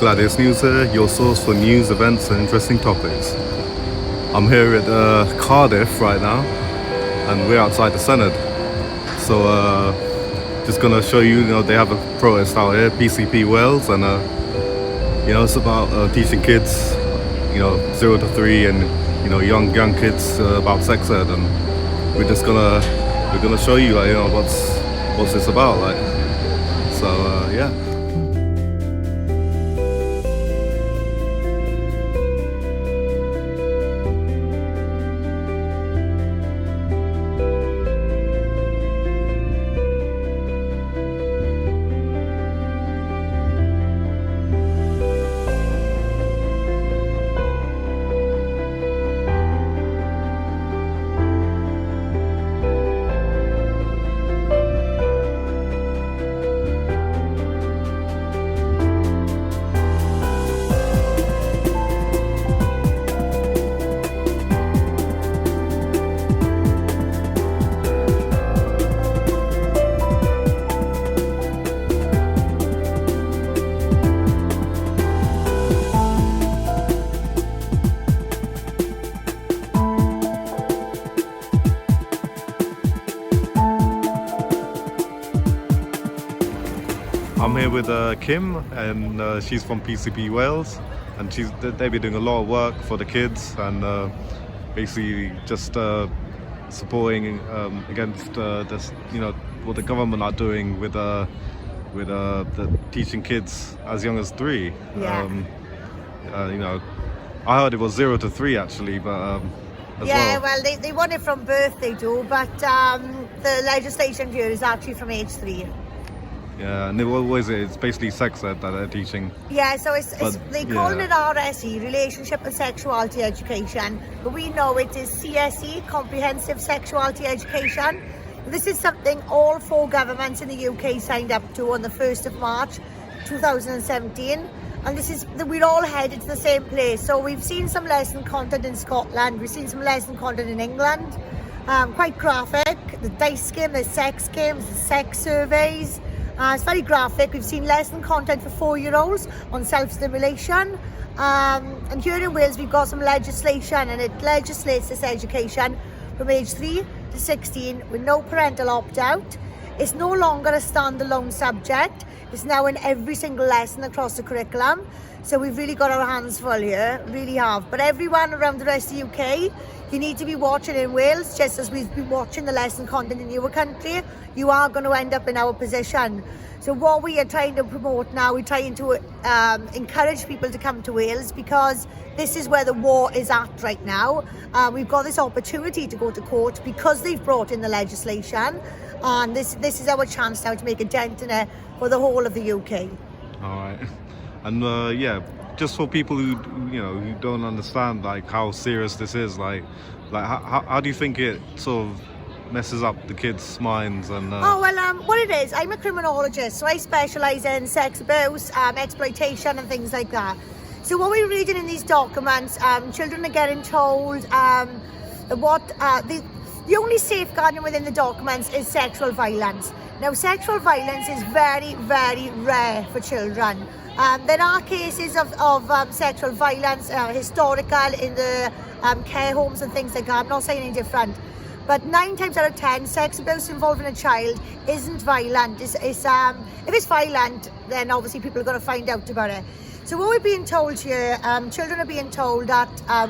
Gladius News here, your source for news, events and interesting topics. I'm here at Cardiff right now, and we're outside the Senate. So just gonna show you, they have a protest out here, PCP Wales, and it's about teaching kids, 0 to 3, and young kids about sex ed, and we're gonna show you what's this about, yeah. I'm here with Kim, and she's from PCP Wales, and they've been doing a lot of work for the kids, and basically just supporting against this, what the government are doing with the teaching kids as young as 3. Yeah. I heard it was 0 to 3 actually, but well, they want it from birth, they do, but the legislation here is actually from age 3. Yeah, and it's basically sex ed that they're teaching. Yeah, so they call it RSE, Relationship and Sexuality Education, but we know it is CSE, Comprehensive Sexuality Education. This is something all 4 governments in the UK signed up to on the 1st of March 2017, and we're all headed to the same place. So we've seen some lesson content in Scotland, we've seen some lesson content in England, quite graphic, the dice game, the sex games, the sex surveys. It's very graphic. We've seen lesson content for 4-year-olds on self-stimulation. And here in Wales, we've got some legislation, and it legislates this education from age 3 to 16 with no parental opt-out. It's no longer a standalone subject. It's now in every single lesson across the curriculum. So we've really got our hands full here, really have. But everyone around the rest of the UK, you need to be watching in Wales, just as we've been watching the lesson content in your country. You are going to end up in our position. So what we are trying to promote now, we're trying to encourage people to come to Wales, because this is where the war is at right now. We've got this opportunity to go to court because they've brought in the legislation, and this is our chance now to make a dent in it for the whole of the UK. All right, and just for people who don't understand how serious this is, how do you think it sort of messes up the kids' minds? And what it is, I'm a criminologist, so I specialise in sex abuse, exploitation and things like that. So what we're reading in these documents, children are getting told the only safeguarding within the documents is sexual violence. Now, sexual violence is very, very rare for children. There are cases of sexual violence, historical, in the care homes and things like that. I'm not saying any different. But 9 times out of 10, sex abuse involving a child isn't violent. If it's violent, then obviously people are going to find out about it. So what we're being told here, children are being told that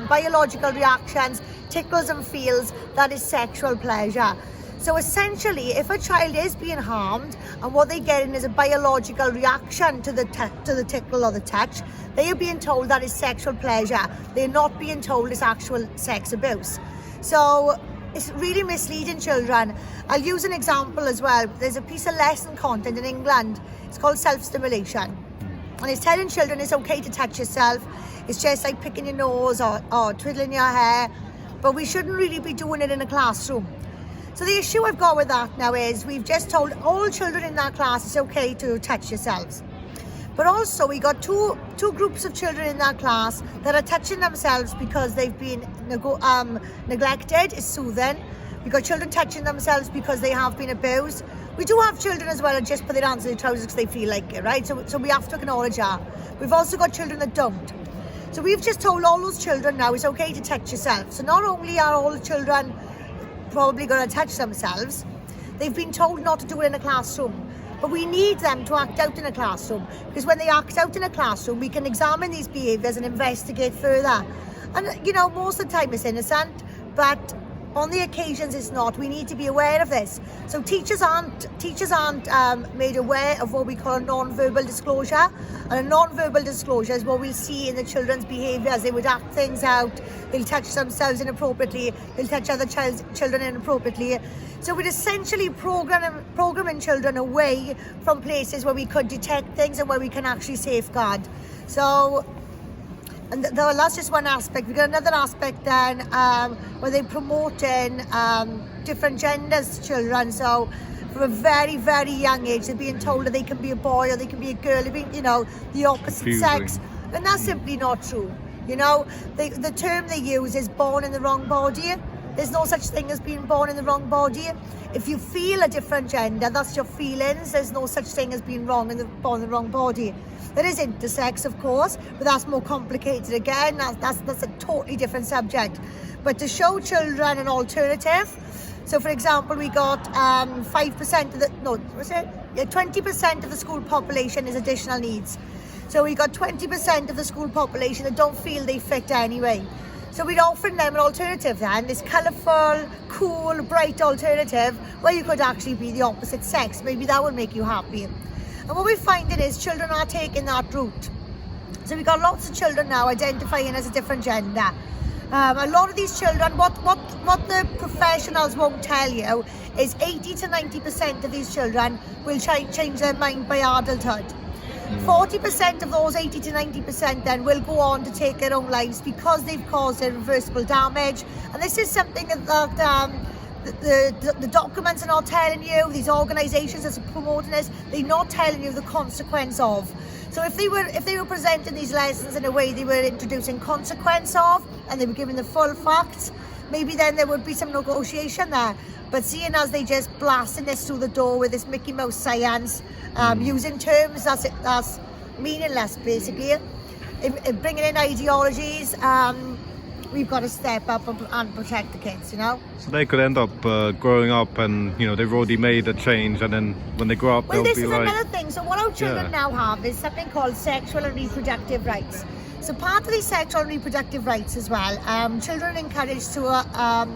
biological reactions, tickles and feels, that is sexual pleasure. So essentially, if a child is being harmed and what they're getting is a biological reaction to the tickle or the touch, they are being told that is sexual pleasure. They're not being told it's actual sex abuse. So it's really misleading children. I'll use an example as well. There's a piece of lesson content in England. It's called self-stimulation. And it's telling children it's okay to touch yourself. It's just like picking your nose or twiddling your hair. But we shouldn't really be doing it in a classroom. So the issue I've got with that now is we've just told all children in that class it's okay to touch yourselves. But also we got two groups of children in that class that are touching themselves because they've been neglected, is soothing. You've got children touching themselves because they have been abused. We do have children as well that just put their hands in their trousers because they feel like it, right? So we have to acknowledge that. We've also got children that don't. So we've just told all those children now it's okay to touch yourself. So not only are all the children probably going to touch themselves, they've been told not to do it in a classroom. But we need them to act out in a classroom, because when they act out in a classroom, we can examine these behaviours and investigate further. And, you know, most of the time it's innocent, but on the occasions it's not. We need to be aware of this. So teachers aren't made aware of what we call a non-verbal disclosure. And a non-verbal disclosure is what we'll see in the children's behaviours. They would act things out, they'll touch themselves inappropriately, they'll touch other children inappropriately. So we're essentially programming children away from places where we could detect things and where we can actually safeguard. So, and that's just one aspect. We've got another aspect then where they're promoting different genders to children. So from a very, very young age, they're being told that they can be a boy or they can be a girl, they're being, you know, the opposite sex. And that's simply not true. You know, the term they use is born in the wrong body. There's no such thing as being born in the wrong body. If you feel a different gender, that's your feelings. There's no such thing as being born in the wrong body. There is intersex, of course, but that's more complicated again. That's a totally different subject. But to show children an alternative, so for example, we got 5% of the, no, was it? Yeah, 20% of the school population is additional needs. So we got 20% of the school population that don't feel they fit anyway. So we're offering them an alternative then, this colourful, cool, bright alternative where you could actually be the opposite sex. Maybe that would make you happy. And what we're finding is children are taking that route. So we've got lots of children now identifying as a different gender. A lot of these children, what the professionals won't tell you is 80 to 90% of these children will change their mind by adulthood. 40% of those 80 to 90% then will go on to take their own lives because they've caused irreversible damage. And this is something that the documents are not telling you, these organisations that are promoting this, they're not telling you the consequence of. So if they were presenting these lessons in a way they were introducing consequence of, and they were giving the full facts, maybe then there would be some negotiation there. But seeing as they just blasting this through the door with this Mickey Mouse science, using terms that's meaningless basically, bringing in ideologies, we've got to step up and protect the kids, you know. So they could end up growing up and, you know, they've already made a change, and then when they grow up, well, they'll this be is like... another thing. So what our children now have is something called sexual and reproductive rights. So part of these sexual and reproductive rights as well, children are encouraged to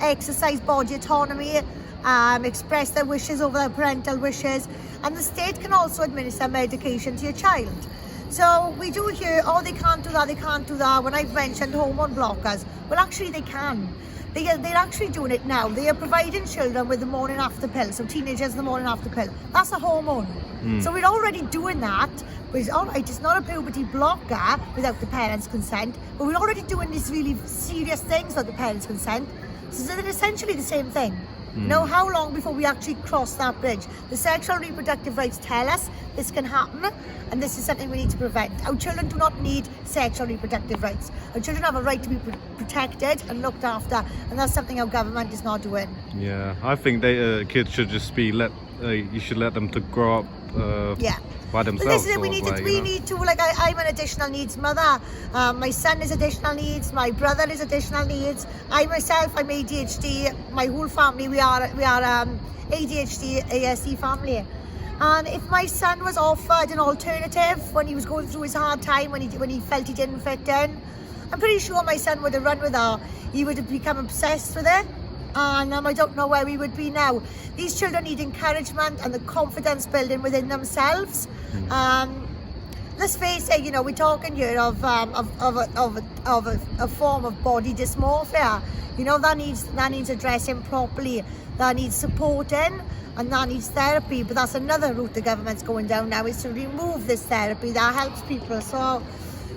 exercise body autonomy, express their wishes over their parental wishes, and the state can also administer medication to your child. So we do hear, oh, they can't do that, they can't do that. When I've mentioned hormone blockers, well, actually they can. They're actually doing it now. They are providing children with the morning after pill, so teenagers the morning after pill. That's a hormone. So we're already doing that. Which, all right, it's not a puberty blocker without the parents' consent, but we're already doing these really serious things without the parents' consent. So they're essentially the same thing. You know, how long before we actually cross that bridge? The sexual and reproductive rights tell us this can happen, and this is something we need to prevent. Our children do not need sexual and reproductive rights. Our children have a right to be protected and looked after, and that's something our government is not doing. Yeah, I think kids should just be you should let them to grow up by themselves. This is it. We need to, like, I'm an additional needs mother. My son is additional needs. My brother is additional needs. I myself, I'm ADHD. My whole family, we are ADHD, ASD family. And if my son was offered an alternative when he was going through his hard time, when he felt he didn't fit in, I'm pretty sure my son would have run with her. He would have become obsessed with it. And I don't know where we would be now. These children need encouragement and the confidence building within themselves. Let's face it, you know, we're talking here of a form of body dysmorphia. You know, that needs addressing properly. That needs supporting, and that needs therapy. But that's another route the government's going down now, is to remove this therapy that helps people. So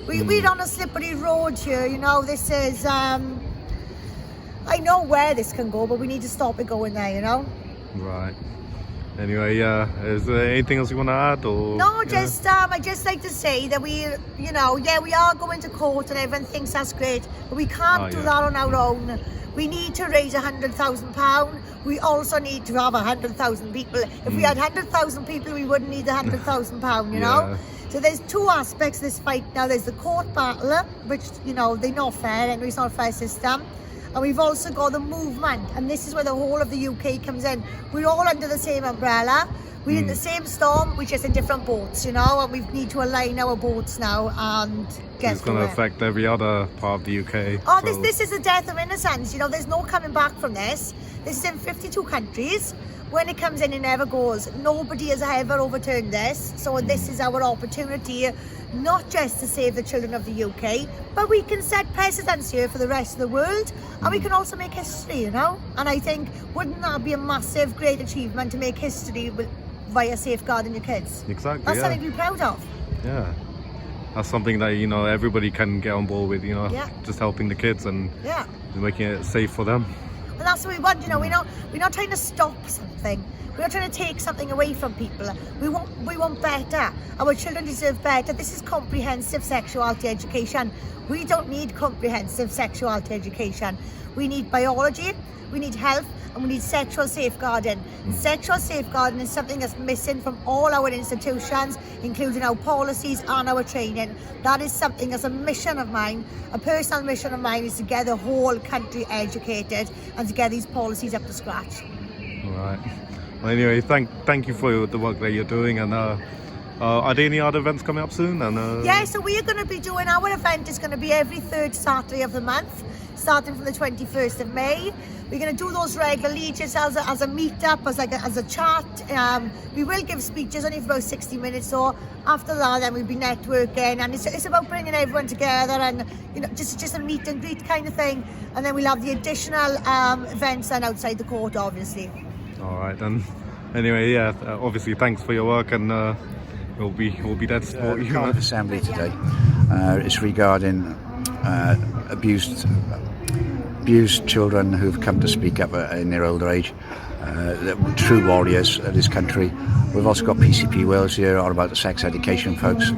we're on a slippery road here. You know, this is. I know where this can go, but we need to stop it going there, you know? Right. Anyway, is there anything else you want to add? Or No, just I just like to say that we are going to court and everyone thinks that's great, but we can't do that on our own. We need to raise £100,000. We also need to have 100,000 people. If we had 100,000 people, we wouldn't need £100,000. You know. So there's two aspects to this fight now. There's the court battle, which they're not fair, and it's not a fair system. And we've also got the movement, and this is where the whole of the UK comes in. We're all under the same umbrella. We're in the same storm, we're just in different boats, and we need to align our boats now and get It's going to affect every other part of the UK. Oh, so this is the death of innocence. There's no coming back from this. This is in 52 countries. When it comes in, it never goes. Nobody has ever overturned this. So this is our opportunity, not just to save the children of the UK, but we can set precedents here for the rest of the world, and we can also make history, And I think, wouldn't that be a massive, great achievement to make history via safeguarding your kids? Exactly. That's something to be proud of. Yeah. That's something that, everybody can get on board with, just helping the kids and making it safe for them. And that's what we want, we're not trying to stop something. We're not trying to take something away from people. We want better. Our children deserve better. This is comprehensive sexuality education. We don't need comprehensive sexuality education. We need biology, we need health, and we need sexual safeguarding. And sexual safeguarding is something that's missing from all our institutions, including our policies and our training. That is something that's a mission of mine, a personal mission of mine, is to get the whole country educated and to get these policies up to scratch. All right. Well, anyway, thank you for the work that you're doing, and are there any other events coming up soon? And yeah, so we are going to be doing, our event is going to be every third Saturday of the month, starting from the 21st of May. We're going to do those regularly, just as a meet-up, as a chat. We will give speeches only for about 60 minutes, so after that then we'll be networking, and it's about bringing everyone together, and just a meet and greet kind of thing. And then we'll have the additional events then outside the court, obviously. All right, then. Anyway, obviously thanks for your work, and we'll be there to support you. Cardiff Assembly today is regarding abused children who've come to speak up in their older age, true warriors of this country. We've also got PCP Wales here, all about the sex education folks,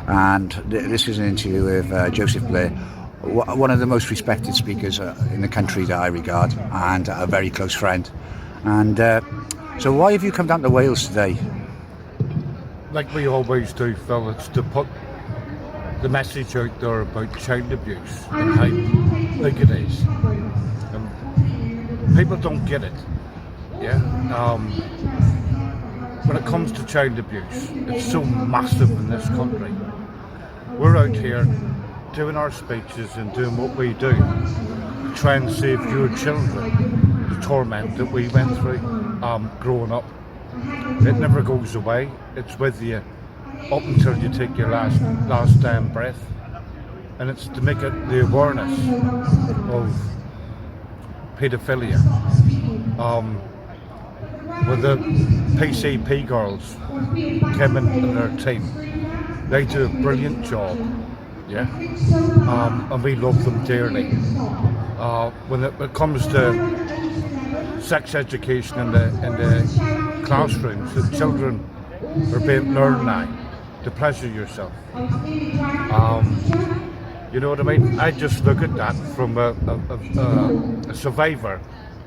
and this is an interview with Joseph Blair, one of the most respected speakers in the country that I regard, and a very close friend. And so why have you come down to Wales today? Like we always do, Phil, it's to put the message out there about child abuse and how big it is. And people don't get it. When it comes to child abuse, it's so massive in this country. We're out here doing our speeches and doing what we do to try and save your children the torment that we went through growing up. It never goes away. It's with you up until you take your last breath, and it's to make it the awareness of paedophilia. With the PCP girls came in their team, they do a brilliant job, and we love them dearly. When it comes to sex education in the classrooms, the children are being learned now to pleasure yourself. You know what I mean? I just look at that from a survivor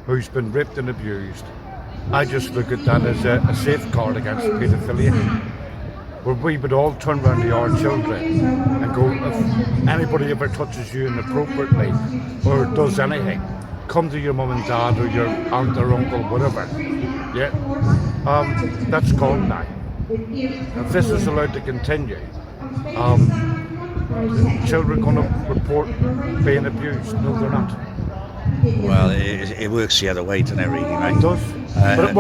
who's been raped and abused. I just look at that as a safeguard against paedophilia, where we would all turn around to our children and go, if anybody ever touches you inappropriately or does anything, come to your mum and dad or your aunt or uncle, whatever. That's gone now. If this is allowed to continue, children are going to report being abused. No, they're not. Well, it works the other way, doesn't it, really, right? It does, but it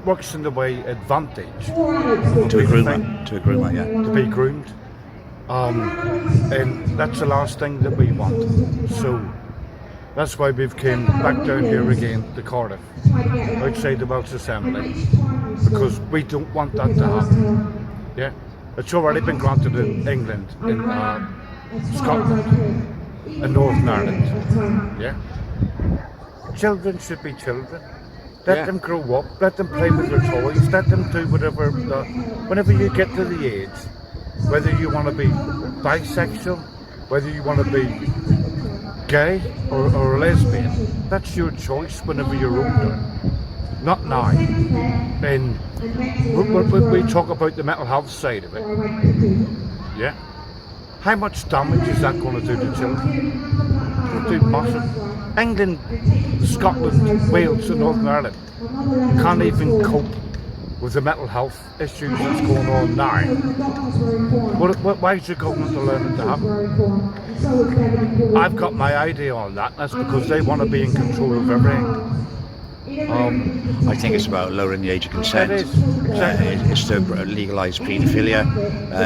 works in the way advantage to a groomer, yeah. To be groomed, and that's the last thing that we want. So that's why we've came back down here again to Cardiff, outside the Welsh Assembly, because we don't want that to happen. Yeah, it's already been granted in England, in Scotland, and Northern Ireland. Yeah, children should be children. Let Yeah. them grow up, let them play with their toys, let them do whatever. Whenever you get to the age, whether you want to be bisexual, whether you want to be gay or lesbian, that's your choice whenever you're older. Not now. And we talk about the mental health side of it. Yeah. How much damage is that going to do to children? It's going to do massive. England, Scotland, Wales and Northern Ireland can't even cope with the mental health issues that's going on now. Why is the government allowing it to happen? I've got my idea on that. That's because they want to be in control of everything. I think it's about lowering the age of consent. It is. Exactly. It's to legalise paedophilia.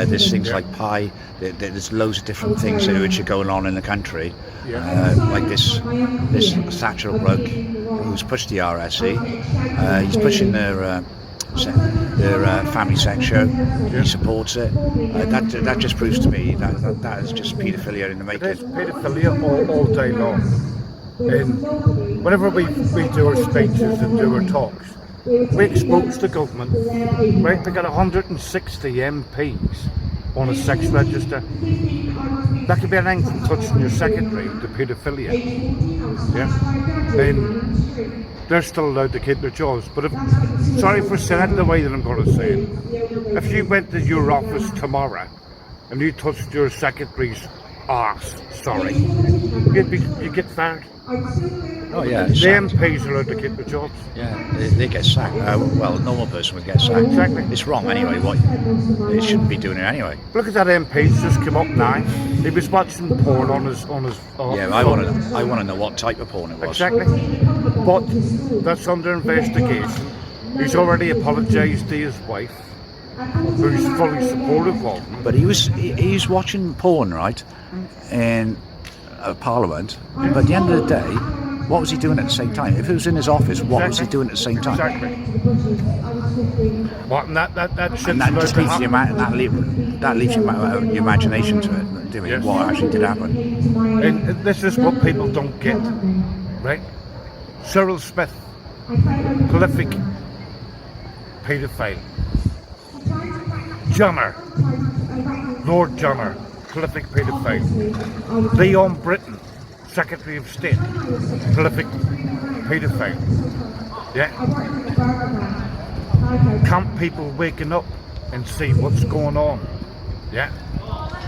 There's things like pie. There's loads of different things which are going on in the country. Like this Thatcher bloke who's pushed the RSE. He's pushing their family sex show. He supports it. That just proves to me that is just paedophilia in the making. It is paedophilia all day long. And whenever we do our speeches and do our talks, we expose the government. Right, they got 160 MPs on a sex register. That could be anything from touching your secretary to paedophilia. Yeah, and they're still allowed to keep their jobs. But sorry for saying it the way that I'm going to say it. If you went to your office tomorrow and you touched your secretary's arse, sorry, you'd get fired. Oh yeah, The sacked. MPs are allowed to keep their jobs. Yeah, they get sacked. Well, a normal person would get sacked. Exactly. It's wrong anyway. They shouldn't be doing it anyway. Look at that MP's just come up now. He was watching porn on his. Yeah, I want to know what type of porn it was. Exactly. But that's under investigation. He's already apologised to his wife, who's fully supportive of him. But he's watching porn, right, in Parliament. But at the end of the day, what was he doing at the same time? If it was in his office, what was he doing at the same time? Exactly. What, and that shit's And that allowed just to leaves happen. that leaves your imagination to it, doing Yes. what actually did happen. And this is what people don't get, right? Cyril Smith, prolific paedophile. Junner, Lord Junner, prolific paedophile. Leon Britton, Secretary of State, prolific paedophile. Yeah. Can't people waking up and see what's going on? Yeah.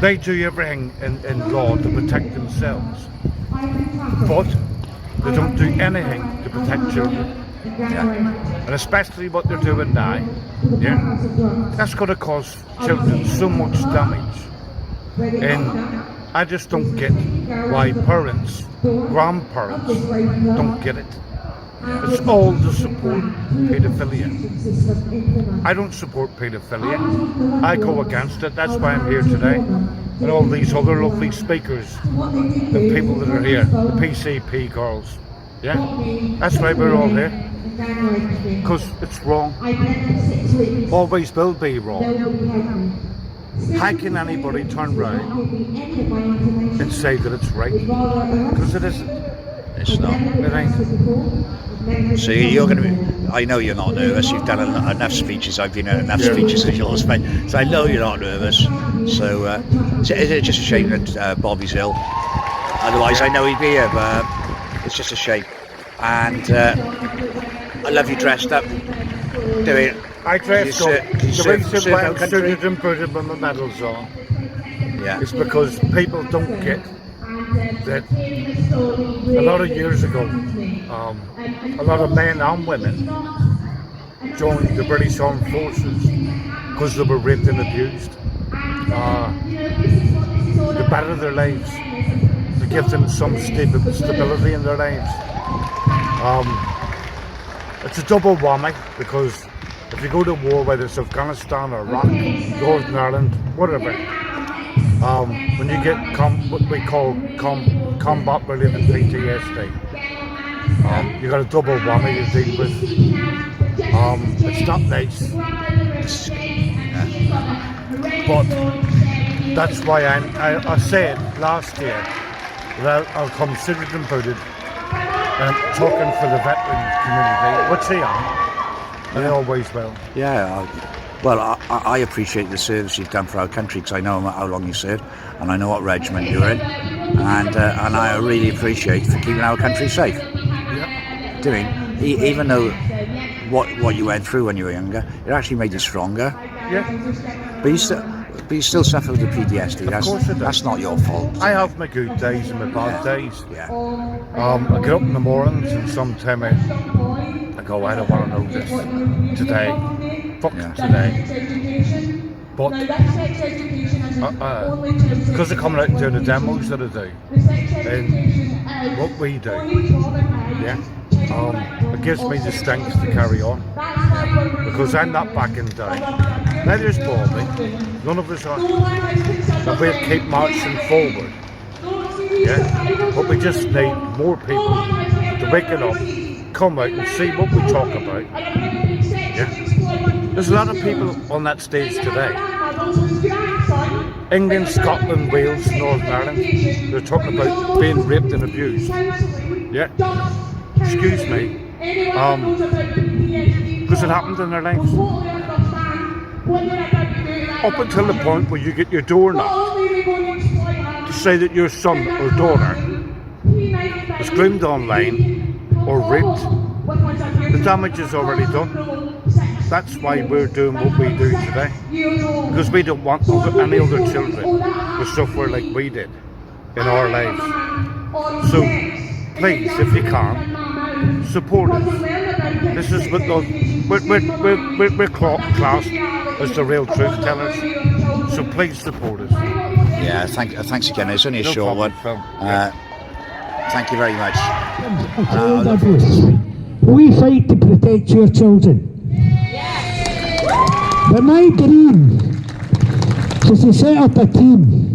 They do everything in law to protect themselves, but they don't do anything to protect children. Yeah. And especially what they're doing now, yeah, that's going to cause children so much damage. And I just don't get why parents, grandparents don't get it. It's all to support paedophilia. I don't support paedophilia. I go against it. That's why I'm here today. And all these other lovely speakers and people that are here, the PCP girls. Yeah, that's why we're all here. Because it's wrong. Always will be wrong. How can anybody turn round and say that it's right? Because it isn't. It's not. It ain't. So you're going to be. I know you're not nervous. You've done enough speeches. I've been at enough speeches of yours, mate. So I know you're not nervous. So is it just a shame that Bobby's ill? Otherwise, I know he'd be here. But it's just a shame. And I love you dressed up. Doing. I dressed up. The reason why I'm suited and booted with my medals on is because people don't get that a lot of years ago, a lot of men and women joined the British Armed Forces because they were raped and abused. To better their lives, to give them some stability in their lives. It's a double whammy because if you go to war, whether it's Afghanistan or Iraq, Northern Ireland, whatever, when you get what we call combat-related PTSD, you got a double whammy to deal with. It's not nice, but that's why I said last year that I'll come suited and booted talking for the veteran community, which they are, and they always will. Yeah, I appreciate the service you've done for our country, because I know how long you served, and I know what regiment you're in, and I really appreciate for keeping our country safe. Yeah. Doing, even though what you went through when you were younger, it actually made you stronger. Yeah. But you still suffer with the PTSD. Of course I do. That's not your fault. I have my good days and my bad days. Yeah. I get up in the mornings and sometimes I go, I don't want to know this today. Fuck today. But because they're coming out and doing the demos that I do and what we do, yeah, it gives me the strength to carry on, because I'm not backing down. Neither is Bobby. None of us are. But we'll keep marching forward. Yeah, but we just need more people to wake it up, come out and see what we talk about. Yeah, there's a lot of people on that stage today. England, Scotland, Wales, Northern Ireland. They're talking about being raped and abused. Yeah, excuse me. Because it happened in their lives. Up until the point where you get your door knocked to say that your son or daughter was groomed online or raped, the damage is already done. That's why we're doing what we do today, because we don't want any other children to suffer like we did in our lives. So please, if you can, support us. This is what we're classed as the real truth tellers. So please support us. Yeah, thanks again. It's only a No short problem, one. Phil. Thank you very much. Child abuse. We fight to protect your children. But my dream is to set up a team.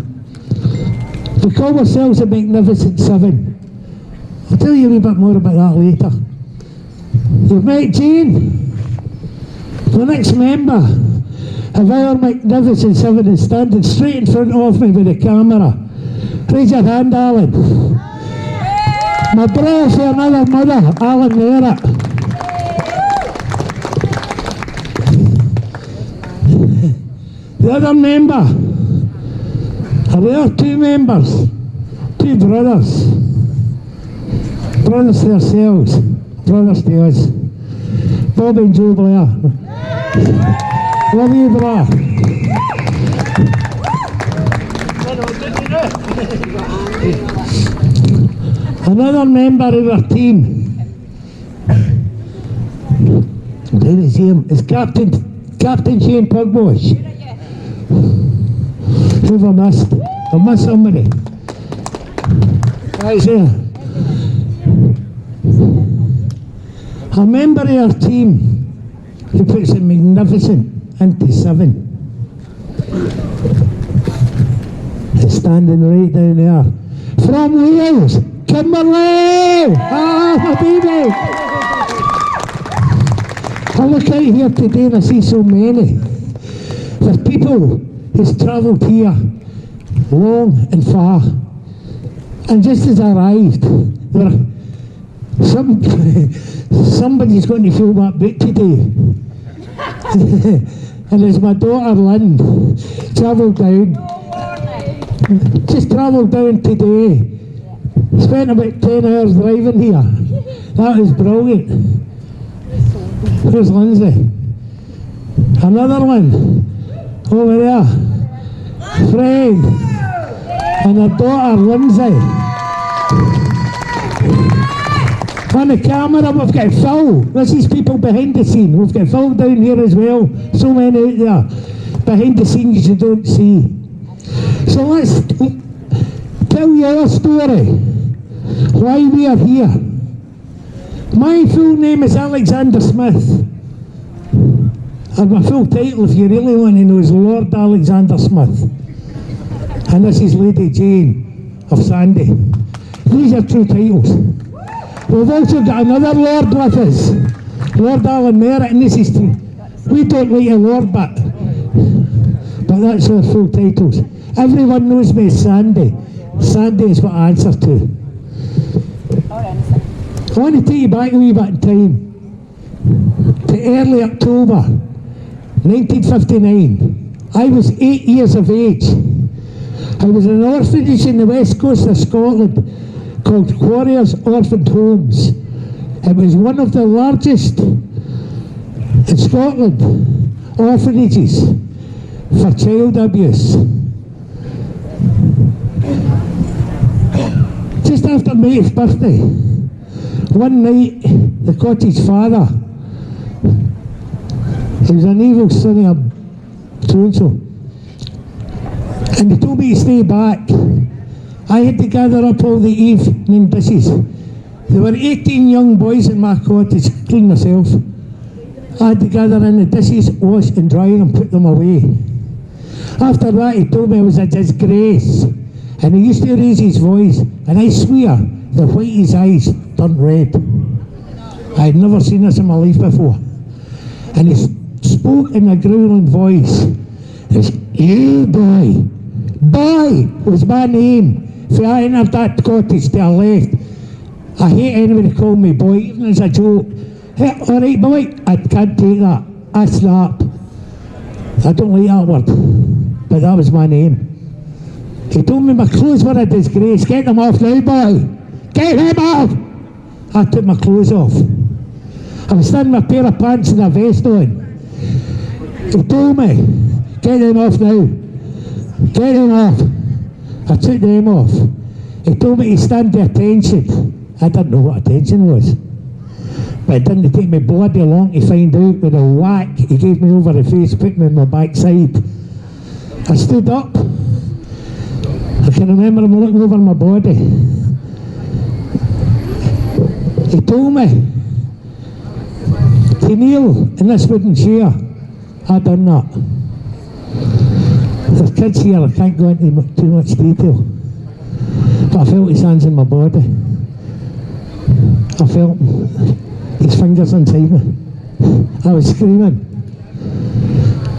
We call ourselves the Magnificent Seven. I'll tell you a wee bit more about that later. You've met Jane, the next member of our Magnificent Seven is standing straight in front of me with the camera. Raise your hand, Alan. My brother for another mother, Alan Merritt. The other member, there are two members, two brothers. Brothers to ourselves, brothers to us. Bob and Joe Blair. Love you, brother. Another member of our team, there is him, is Captain Shane Pugwash. Who've I missed? I missed somebody. Right there. A member of our team who puts a magnificent into seven is standing right down there. From Wales, Kimberley! Ah, my baby! I look out here today and I see so many. There's people who's travelled here long and far. And just as I arrived, somebody's going to fill that boot today. And as my daughter Lynn travelled down, just travelled down today, spent about 10 hours driving here. That is brilliant. Where's Lindsay? Another one over there. Fred and her daughter Lindsay. On the camera we've got Phil. This is people behind the scene. We've got Phil down here as well. So many out there behind the scenes you don't see. So let's tell you our story. Why we are here. My full name is Alexander Smith. And my full title, if you really want to know, is Lord Alexander Smith. And this is Lady Jane of Sandy. These are true titles. We've also got another Lord with us, Lord Alan Merritt, and this is true. We don't like a Lord, but that's our full titles. Everyone knows me as Sandy. Sandy is what I answer to. I want to take you back a wee bit in time to early October 1959. I was 8 years of age. I was in an orphanage in the west coast of Scotland called Warriors Orphan Homes. It was one of the largest in Scotland orphanages for child abuse. Just after Mate's birthday, one night the cottage father, he was an evil son of so-and-so, and he told me to stay back. I had to gather up all the evening dishes. There were 18 young boys in my cottage, including myself. I had to gather in the dishes, wash and dry them, put them away. After that, he told me I was a disgrace, and he used to raise his voice, and I swear the white of his eyes turned red. I had never seen this in my life before. And he spoke in a growling voice. He said, "You boy." Boy was my name. If I entered that cottage to the left, I hate anybody calling me boy, even as a joke. Hey, all right, boy, I can't take that. I snap. I don't like that word, but that was my name. He told me my clothes were a disgrace. Get them off now, boy. Get them off. I took my clothes off. I was standing with a pair of pants and a vest on. He told me, get them off now. Get them off. I took them off. He told me to stand to attention. I didn't know what attention was. But it didn't take me bloody long to find out. With a whack, he gave me over the face, put me on my backside. I stood up. I can remember him looking over my body. He told me to kneel in this wooden chair. I done that. There's kids here, I can't go into too much detail. But I felt his hands in my body. I felt his fingers inside me. I was screaming.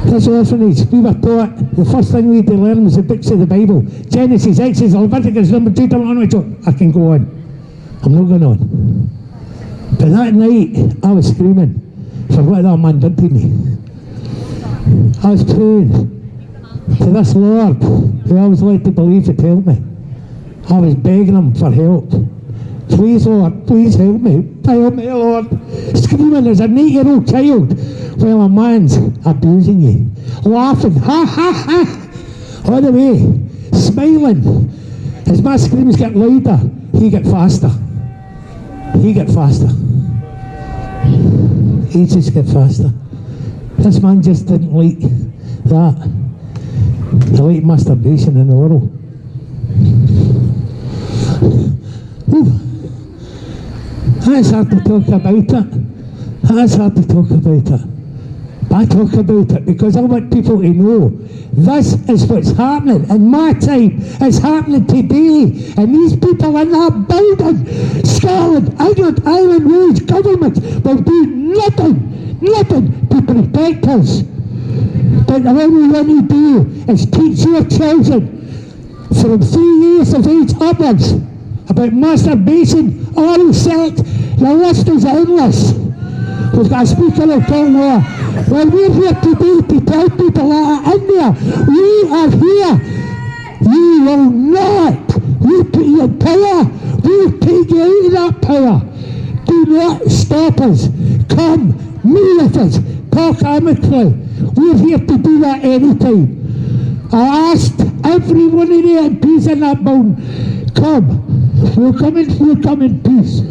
This orphanage, we were taught, the first thing we had to learn was the books of the Bible. Genesis, Exodus, Leviticus, Number 2, Deuteronomy. I can go on. I'm not going on. But that night, I was screaming for what that man did to me. I was praying to this Lord, who I was led to believe would help me. I was begging him for help. Please, Lord, please help me. Help me, Lord. Screaming as an 8-year-old child while a man's abusing you. Laughing, ha, ha, ha, all the way. Smiling. As my screams get louder, he get faster. He get faster. He just get faster. This man just didn't like that. He liked masturbation in the world. Whew. That's hard to talk about it. That's hard to talk about it. But I talk about it because I want people to know this is what's happening in my time. It's happening today. And these people in that building, Scotland, England, Ireland, Wales government will do nothing to protect us. But all we want to do is teach your children from 3 years of age upwards about masturbation, oral sex. The list is endless. We've got a speaker of town there. Well, we're here today to tell people that are in there. We are here. You will not. We put you in power. We take you out of that power. Do not stop us. Come, meet with us. Talk amicably. We're here to do that anytime. I asked every one of the MPs in that building, come. We'll come in peace.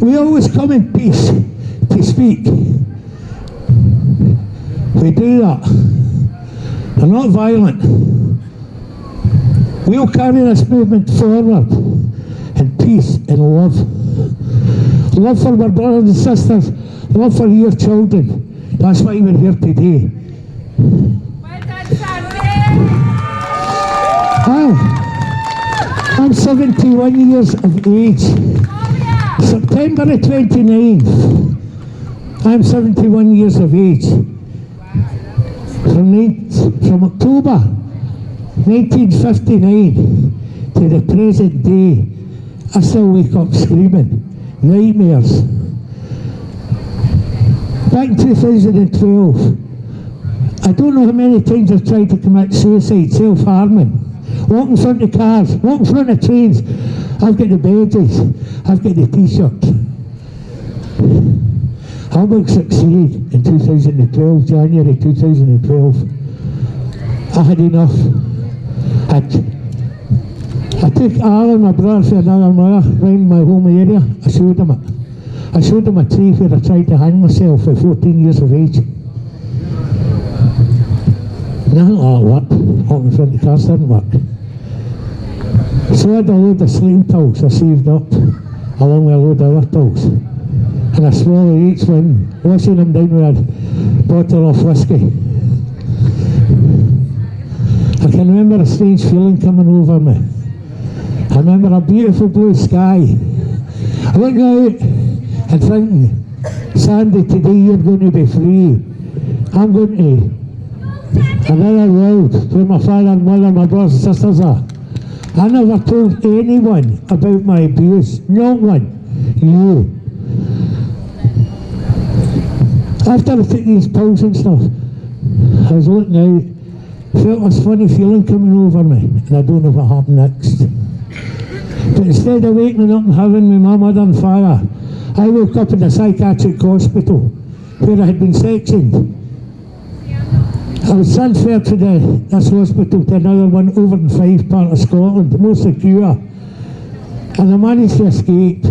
We always come in peace to speak. We do that. We're not violent. We'll carry this movement forward in peace and love. Love for our brothers and sisters. Love for your children. That's why we're here today. I'm 71 years of age. September the 29th, I'm 71 years of age. From October 1959 to the present day, I still wake up screaming. Nightmares. Back in 2012, I don't know how many times I've tried to commit suicide, self-harming. Walk in front of cars, walk in front of trains. I've got the badges, I've got the t-shirt. I will succeed in 2012, January 2012. I had enough. I took Alan, my brother, for another mile round my home area. I showed him it. I showed him a tree where I tried to hang myself at 14 years of age. Nothing like that worked. Walking in front of cars didn't work. So I had a load of sleeping pills I saved up, along with a load of other pills. And I swallowed each one, washing them down with a bottle of whiskey. I can remember a strange feeling coming over me. I remember a beautiful blue sky. Looking out and thinking, Sandy, today you're going to be free. I'm going to another world where my father and mother, my brothers and sisters are. I never told anyone about my abuse, not one. You. After I took these pills and stuff, I was looking out, felt this funny feeling coming over me, and I don't know what happened next. But instead of waking up and having my mum, mother and father, I woke up in a psychiatric hospital where I had been sectioned. I was transferred to this hospital to another one over in Fife, part of Scotland, more secure. And I managed to escape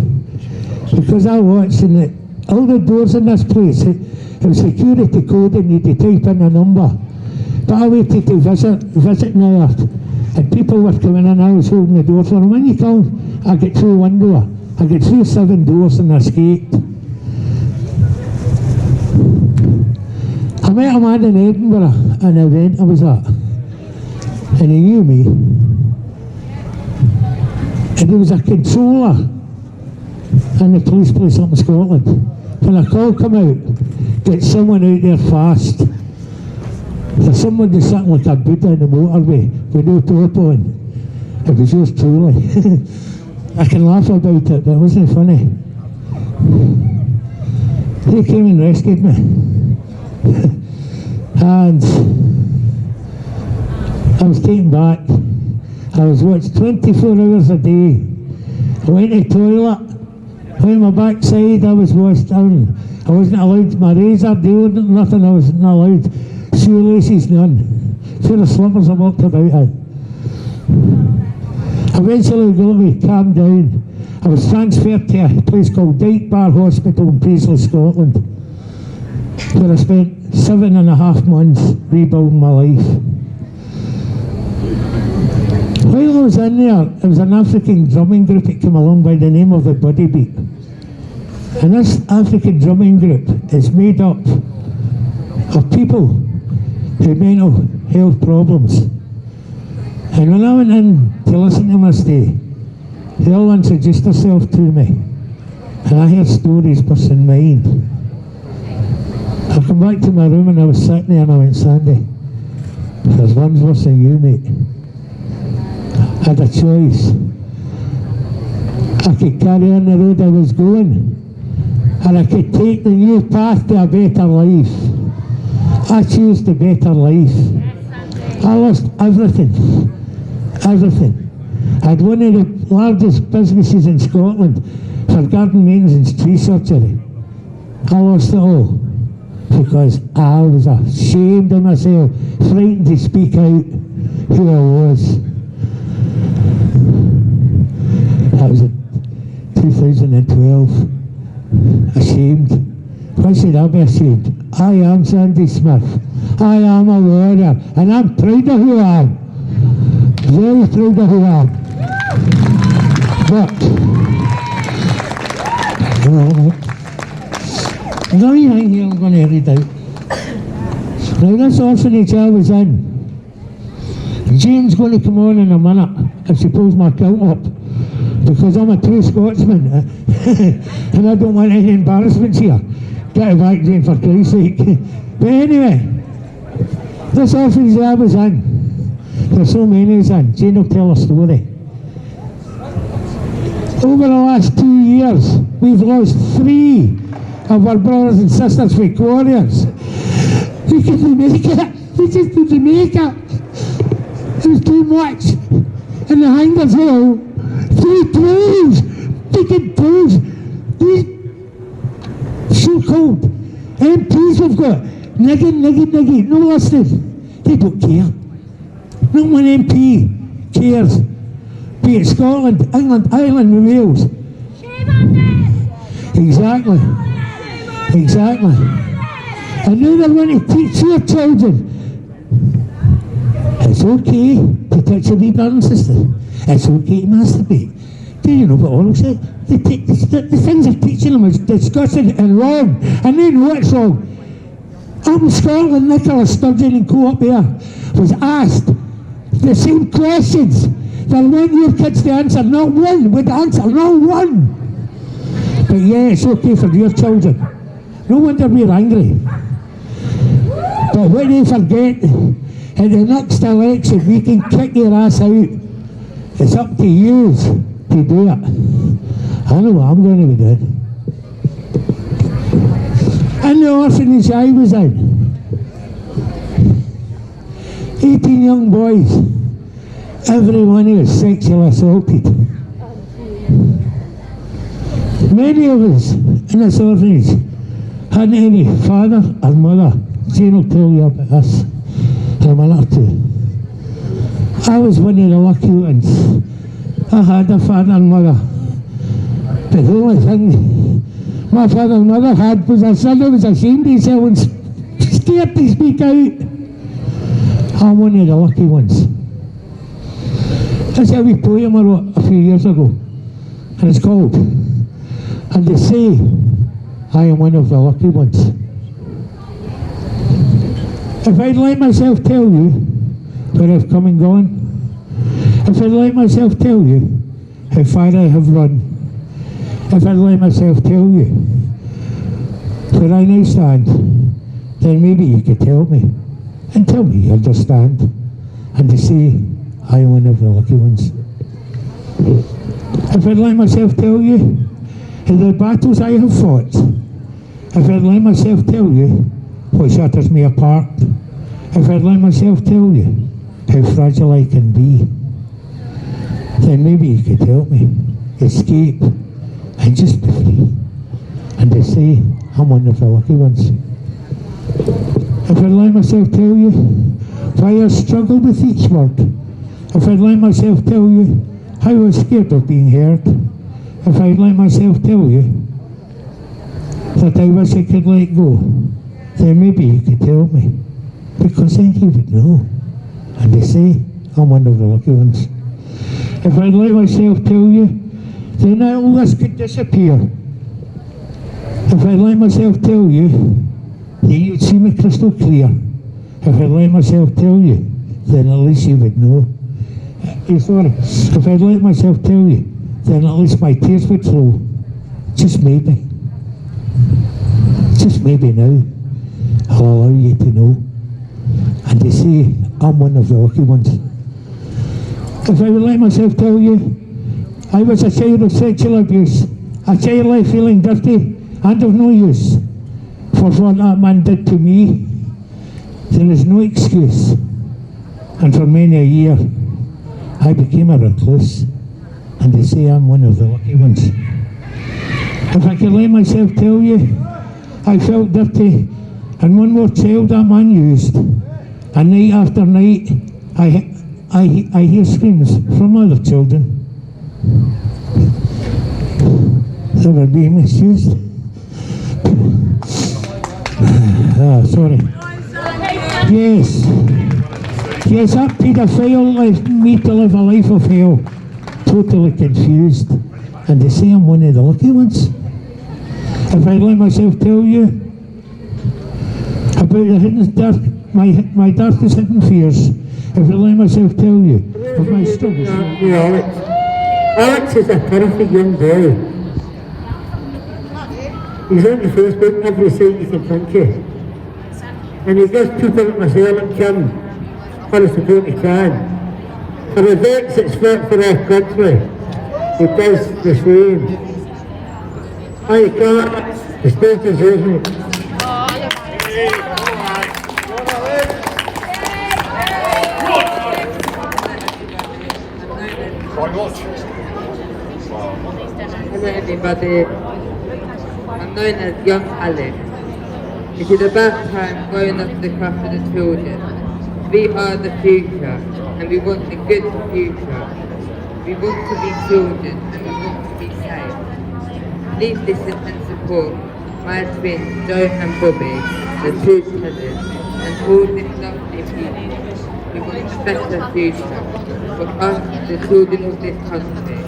because I watched and all the doors in this place, it was security code and you had to type in a number. But I waited to visit now, and people were coming in, I was holding the door for them. When you come, I get through one door, I get through 7 doors and I escaped. I met a man in Edinburgh, an event I was at, and he knew me. And he was a controller in the police place up in Scotland. When a call come out, get someone out there fast. There's someone who's sitting like a Buddha in the motorway with no top on. It was yours truly. I can laugh about it, but it wasn't funny. He came and rescued me. And I was taken back. I was watched 24 hours a day. I went to the toilet, went my backside, I was washed down. I wasn't allowed my razor, deodorant, nothing, I wasn't allowed. Shoelaces, none. Full of slippers I walked about in. Eventually got me calmed down. I was transferred to a place called Dyke Bar Hospital in Paisley, Scotland, where I spent 7.5 months rebuilding my life. While I was in there, there was an African drumming group that came along by the name of the Buddy Beat. And this African drumming group is made up of people who had mental health problems. And when I went in to listen to them stay, they all introduced themselves to me. And I heard stories burst in mind. I come back to my room and I was sitting there and I went, Sandy, there's one's worse than you, mate. I had a choice. I could carry on the road I was going, and I could take the new path to a better life. I chose the better life. I lost everything. Everything. I had one of the largest businesses in Scotland for garden maintenance and tree surgery. I lost it all because I was ashamed of myself, frightened to speak out who I was. That was in 2012. Ashamed. Why should I be ashamed? I am Sandy Smith. I am a warrior, and I'm proud of who I am. Very proud of who I am. But now you think here I'm going to read out. Now this orphanage I was in, Jane's going to come on in a minute if she pulls my kilt up, because I'm a true Scotsman and I don't want any embarrassments here. Get it back, Jane, for Christ's sake. But anyway, this orphanage I was in, there's so many in, Jane will tell a story. Over the last 2 years, we've lost 3 of our brothers and sisters for warriors. We couldn't make it. We just couldn't make it. It was too much. And the hangers all, 3 tools, picking tools. These so-called MPs we've got, niggy, no listening. They don't care. Not one MP cares. Be it Scotland, England, Ireland and Wales. Exactly. And now they're going to teach your children it's okay to touch a wee brother and sister. It's okay to masturbate. Do you know what all said? The things they're teaching them is disgusting and wrong. And they know it's wrong. Up in Scotland, Nicola Sturgeon in Co-op there was asked the same questions that I want your kids to answer. Not one would answer, not one. But yeah, it's okay for your children. No wonder we're angry. But what they forget, at the next election we can kick your ass out. It's up to you to do it. I know what I'm going to be doing. In the orphanage I was in, 18 young boys, every one of us sexually assaulted. Many of us in this orphanage hadn't any father or mother. Jane will tell you about this in a minute or two. I was one of the lucky ones. I had a father and mother. But the only thing my father and mother had was a son who was ashamed of himself and scared to speak out. I'm one of the lucky ones. That's a wee poem I wrote a few years ago. And it's called, And They Say I Am One of the Lucky Ones. If I'd let myself tell you where I've come and gone, if I'd let myself tell you how far I have run, if I'd let myself tell you where I now stand, then maybe you could tell me, and tell me you understand, and to say I am one of the lucky ones. If I'd let myself tell you how the battles I have fought, if I'd let myself tell you what shatters me apart, if I'd let myself tell you how fragile I can be, then maybe you could help me escape and just be free, and to say I'm one of the lucky ones. If I'd let myself tell you why I struggle with each word, if I'd let myself tell you how I was scared of being heard, if I'd let myself tell you that I wish I could let go, then maybe you could tell me, because then you would know, and they say I'm one of the lucky ones. If I'd let myself tell you, then all this could disappear. If I'd let myself tell you, then you'd see me crystal clear. If I'd let myself tell you, then at least you would know. If I'd let myself tell you, then at least my tears would flow. Just maybe now, I'll allow you to know, and to say I'm one of the lucky ones. If I would let myself tell you, I was a child of sexual abuse, a child left feeling dirty and of no use for what that man did to me, there is no excuse. And for many a year, I became a recluse, and they say I'm one of the lucky ones. If I could let myself tell you, I felt dirty, and one more child that man used, and night after night, I hear screams from other children. They were being misused. Sorry. Yes, that paedophile left me to live a life of hell, totally confused, and they say I'm one of the lucky ones. If I let myself tell you about the hidden my darkest hidden fears, if I let myself tell you of my struggles. Alex is a terrific young boy. He's on the Facebook every site you can think of. And he gives people like myself and Kim for the support he can. For the vets that's fought for our country, it does the same. I can't, the state is using it. Hello everybody, I'm known as Young Alex. It is about time growing up to look after the children. We are the future and we want a good future. We want to be children and we want to be safe. Please listen and support my twins Joe and Bobby, the two cousins, and all this lovely people. We want a better future for us, the children of this country.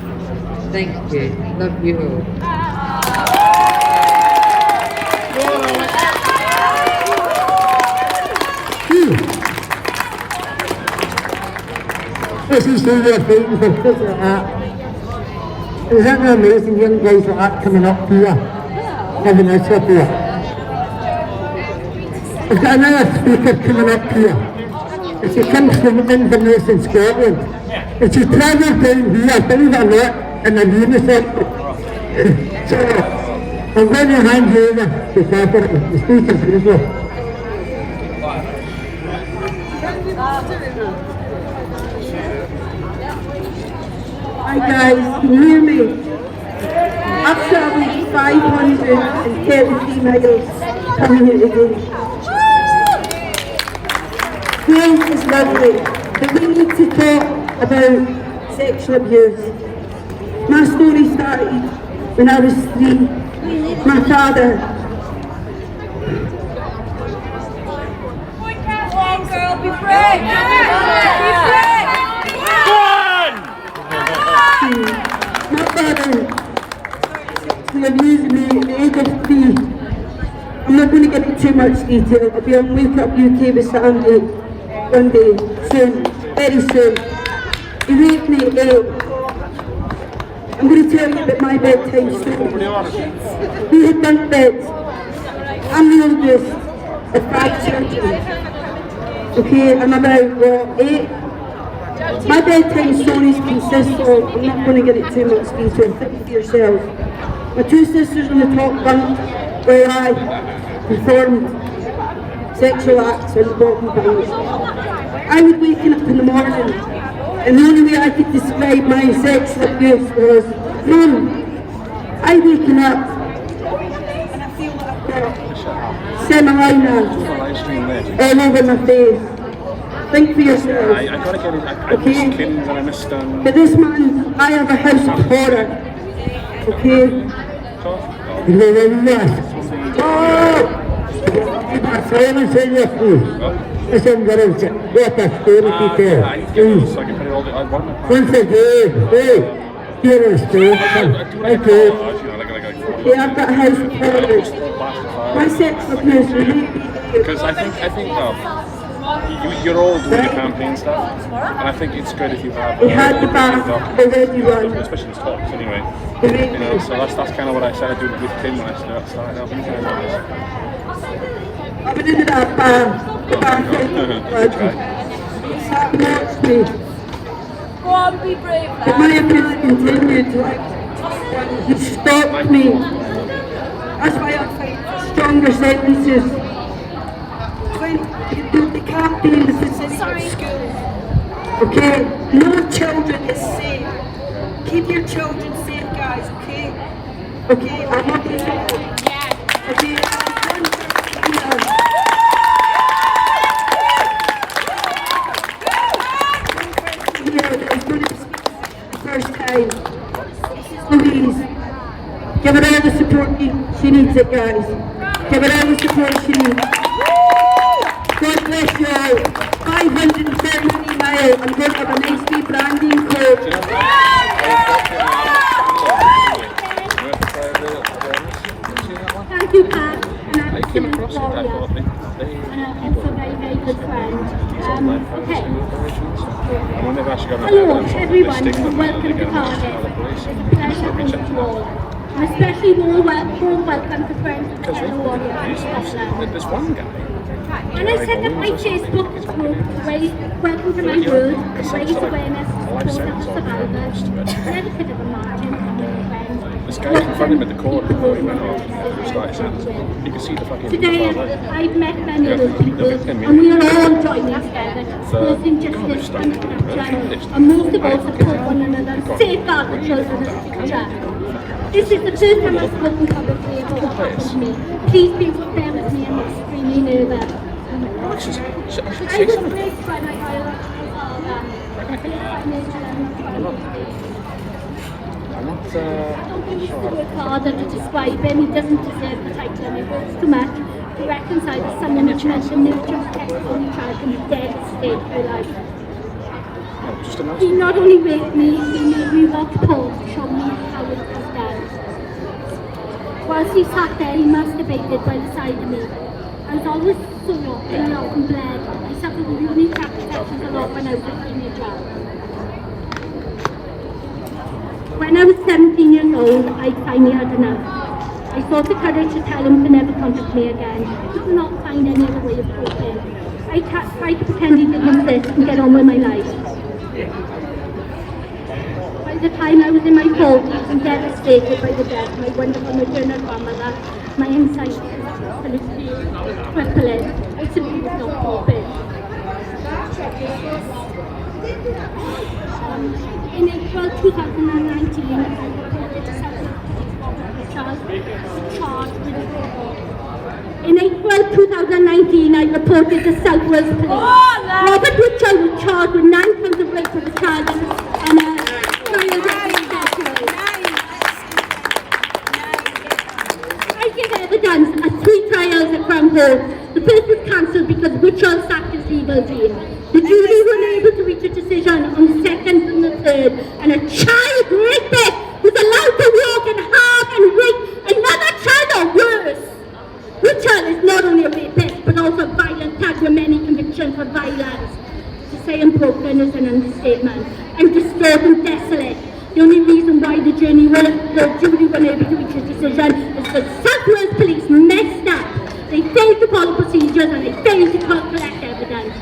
Thank you. Love you all. This is who they're fighting for, kids like that. Isn't it amazing young guys like that coming up here, having this up here? I've got another speaker coming up here. She comes from Inverness in Scotland. And she's travelled down here, believe it or not, in a unicycle. So, I'm going to hand you over to Catherine, the speaker, please. Hi guys, can you hear me? I've travelled 533 miles coming here today. Wales is lovely, but we need to talk about sexual abuse. My story started when I was 3. My father. Come on girl, be brave! Be brave! My father abused me at the age of 3. I'm not going to get into too much detail. I'll be on Wake Up UK with Sandy one day, soon, very soon. He raped me at 8. I'm going to tell you about my bedtime story. We had bunk beds. I'm the oldest of 5 children. Okay, I'm about, 8? My bedtime stories consist of, I'm not going to get it too much detail, think for yourself. My 2 sisters on the top bunk where I performed sexual acts on the bottom bunk. I would waken up in the morning and the only way I could describe my sexual abuse was, Mum, I'm waking up and I feel like I've got semolina all over my face. Think for yourself. I gotta get it. I missed Kins and I missed But this man, I have a house of horror. Okay? Silence in your food. Listen, girls, what a story to tell. Please. Once again, hey, here is the okay. Yeah, I've got a house of horror. My sexual abuse really. Because I think you're all doing the campaign stuff, and I think it's good if you have. He had the bath already run. Especially his talks, anyway. You know, so that's kind of what I started doing with Tim when I started helping you guys. I've been into that bath. The bath sat and watched me. Go on, be brave, But my abuse continued. He stopped me. That's why I fight for stronger sentences. They can't be in the vicinity of schools. Okay? No children is safe. Keep your children safe, guys, okay? Okay, I'm not going to. Okay, first time. Louise, give her all the support she needs it, guys. Give her all the support she needs. God bless you all. 530 miles. I'm going to have a nice wee branding code. Thank you, Pat. I came across it, I thought Also very, very good friend. Okay. and when they've actually got Hello everyone, welcome to Cardiff. It's a pleasure to meet you all. And especially warm welcome to friends of Fellow Warriors in Scotland. There's one guy. And I set up my Facebook group to raise welcome to my world and raise awareness to support other survivors, dedicated to the margin, guy confronted him at the court before he went off and started sentencing. You can see the fucking Today, father. I've met many of those people, They're victim, and we are all joining together to cause injustice and corruption, and most of all, support one another, safeguard the children of the future. This is the first time I've spoken publicly about what happened to me. Please be there with me, I'm extremely nervous. I should I say was something. raised by my biological father. I'm not, I don't think it's the word father to describe him. He doesn't deserve the title, and it works too much to reconcile with someone who's meant to nurture and protect his only child from a dead state for life. just a He not only raped me, he made me walk pole to show me how it was done. Whilst he sat there, he masturbated by the side of me. I was always sore and I often bled. I suffered with urinary tract infections a lot when I was a teenager. When I was 17 years old, I finally had enough. I thought the courage to tell him to never contact me again. I could not find any other way of coping. I tried to pretend he didn't exist and get on with my life. By the time I was in my 40s and devastated by the death of my wonderful maternal grandmother, my anxiety was crippling. I simply was not coping. In April 2019, I reported to South Wales Police. Robert Richard was charged with 9 counts of rape of a child and trial of sexual. I give evidence at 3 trials at Crown Court. The first was cancelled because Richard sacked his legal team. The jury were unable to reach a decision on the 2nd and the 3rd, and a child rapist was allowed to walk and hug and rape another child or worse. Richard is not only a rapist, but also a violent tag with many convictions for violence. To say I'm broken is an understatement. I'm distraught and desolate. The only reason why the jury were unable to reach a decision is because South Wales Police messed up. They failed to follow procedures and they failed to collect evidence.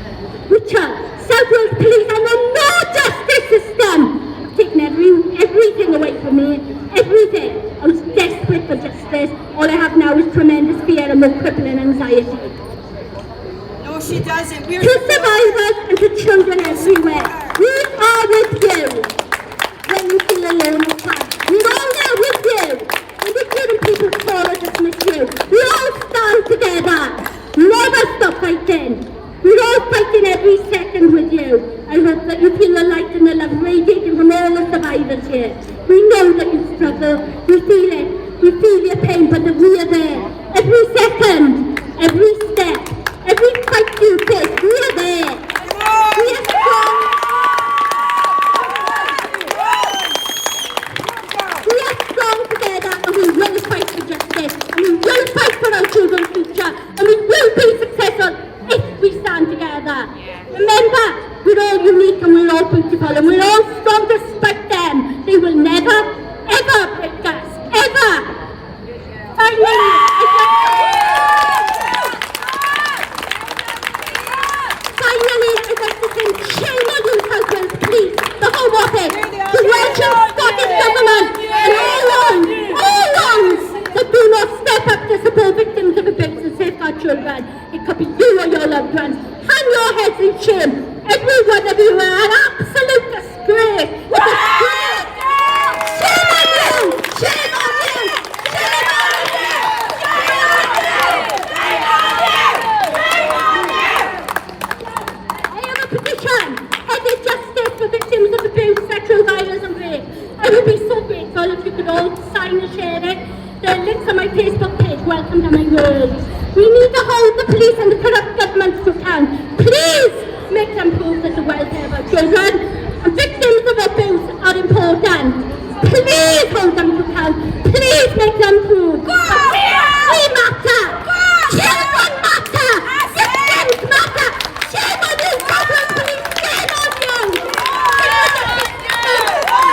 Richard, South Wales Police are no justice system. I've taken everything away from me. Everything. I was desperate for justice. All I have now is tremendous fear and more crippling anxiety. No, she doesn't. To survivors and to children everywhere, we are with you. When you feel alone or sad, we're all there with you. When the good people call or dismiss you, we all stand together. Never stop fighting. We're all fighting every second with you. I hope that you feel the light and the love radiating from all the survivors here. We know that you struggle. We feel it. We feel your pain, but that we are there. Every second, every step, every fight you take, we are there. We are strong. We are strong together, and we will fight for justice. And we will fight for our children's future. And we will be successful if we stand together. Remember, we're all unique and we're all beautiful and we're all strong despite them. They will never, ever break us. Ever. Finally, I'd like to send shame on you, South Wales Police, the Home Office, the Welsh and Scottish Government, and all ones that do not step up to support victims of abuse and safeguard children. It could be you or your loved ones. Hang your heads in shame. Every one of you are an absolute disgrace. It's a disgrace. Shame on you! Shame on you! Shame on you! I have a petition. Headed justice for victims of abuse, sexual violence and rape. I would be so grateful if you could all sign and share it. The links on my Facebook page. Welcome to my world. We need to hold the police and the corrupt governments to account. Please make them prove that the welfare of our children and victims of abuse are important. Please hold them to account. Please make them prove that we matter. Children matter. Victims matter. Shame on you, South Wales Police. Shame on you.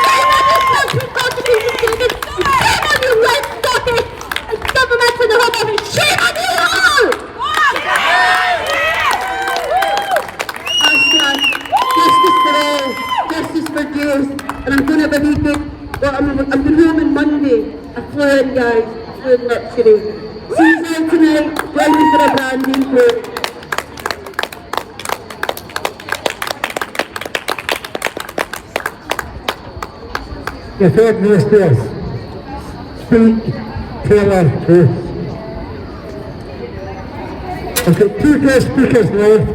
Shame on you, South Contribution Service. Shame on you, Welsh, Scottish and governments and the Home Office. Shame on you all. Justice for all, justice for Jews, and I'm going to be big. Well, I'm going home on Monday. affluent guys, affluent luxury. See you all tonight, join me for a brand new group. You've heard most of us speak, tell our truth. I've got 2 guest speakers left,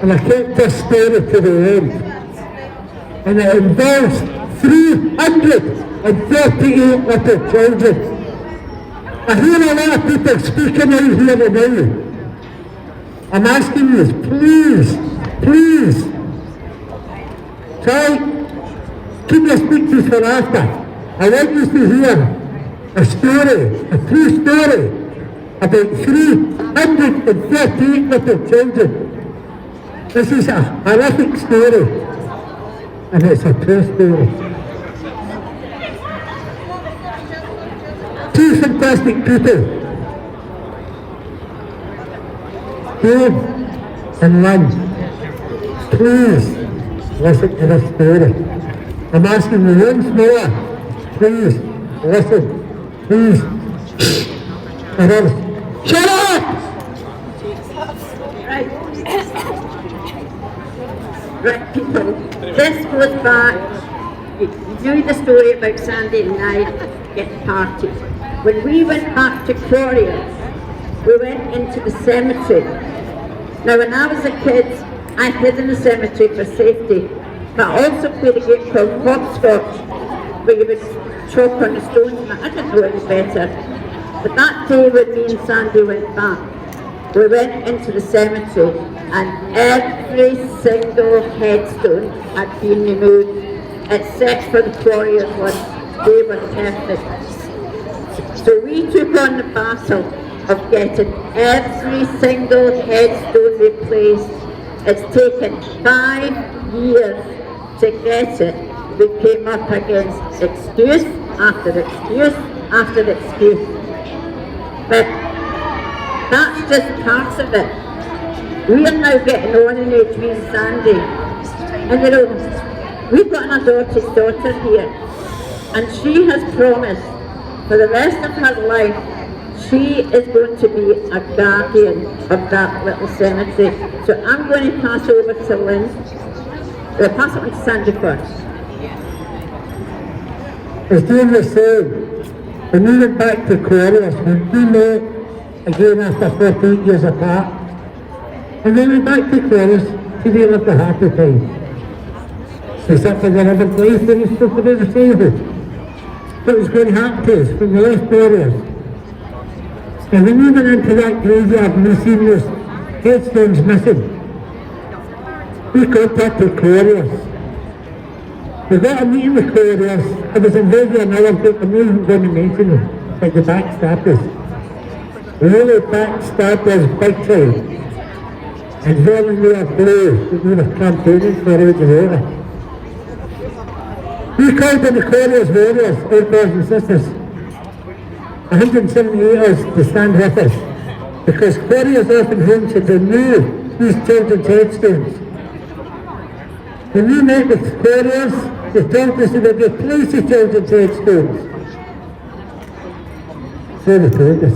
and I kept this story to the end. And it involves 338 little children. I hear a lot of people speaking out here now. I'm asking you, please, try, keep your speeches for after. I want you to hear a story, a true story, about 338 little children. This is a horrific story, and it's a true story. 2 fantastic people, Dave and Lynn. Please listen to this story. I'm asking you once more, please listen, please. And then, shut up! Right, people, this goes back, you knew the story about Sandy and I getting parties. When we went back to Quarriers, we went into the cemetery. Now when I was a kid, I hid in the cemetery for safety, but I also played a game called hopscotch, where you would chalk on the stones, and I didn't know any better. But that day when me and Sandy went back, we went into the cemetery, and every single headstone had been removed, except for the Quarriers one. They were perfect. So we took on the battle of getting every single headstone replaced. It's taken 5 years to get it. We came up against excuse after excuse after excuse. But that's just parts of it. We are now getting on in age with Sandy. And you know, we've got an adopted daughter here. And she has promised for the rest of her life she is going to be a guardian of that little cemetery. So I'm going to pass over to Lynn. We'll pass it on to Sandy first. As Jane was saying, when we went back to Quarriers, when we met again after 48 years apart, and then we went back to Quarriers to live a happy time. So something that never place in the stuff about the childhood. What was going to happen to us when we left Quarriers. And when we went into that graveyard and we seen those headstones missing, we contacted Quarriers. We got a meeting with Quarriers. I was involved in another group, I'm not even going to mention them, like the backstabbers. Really backstabbed us big time. And then we were blue that we were campaigning for out of over. We called in the Quarriers warriors, our brothers and sisters, 178 of us to stand with us, because Quarriers often home should remove these children's headstones. When we met with Quarriers, they told us they would replace the children's headstones. So they told us.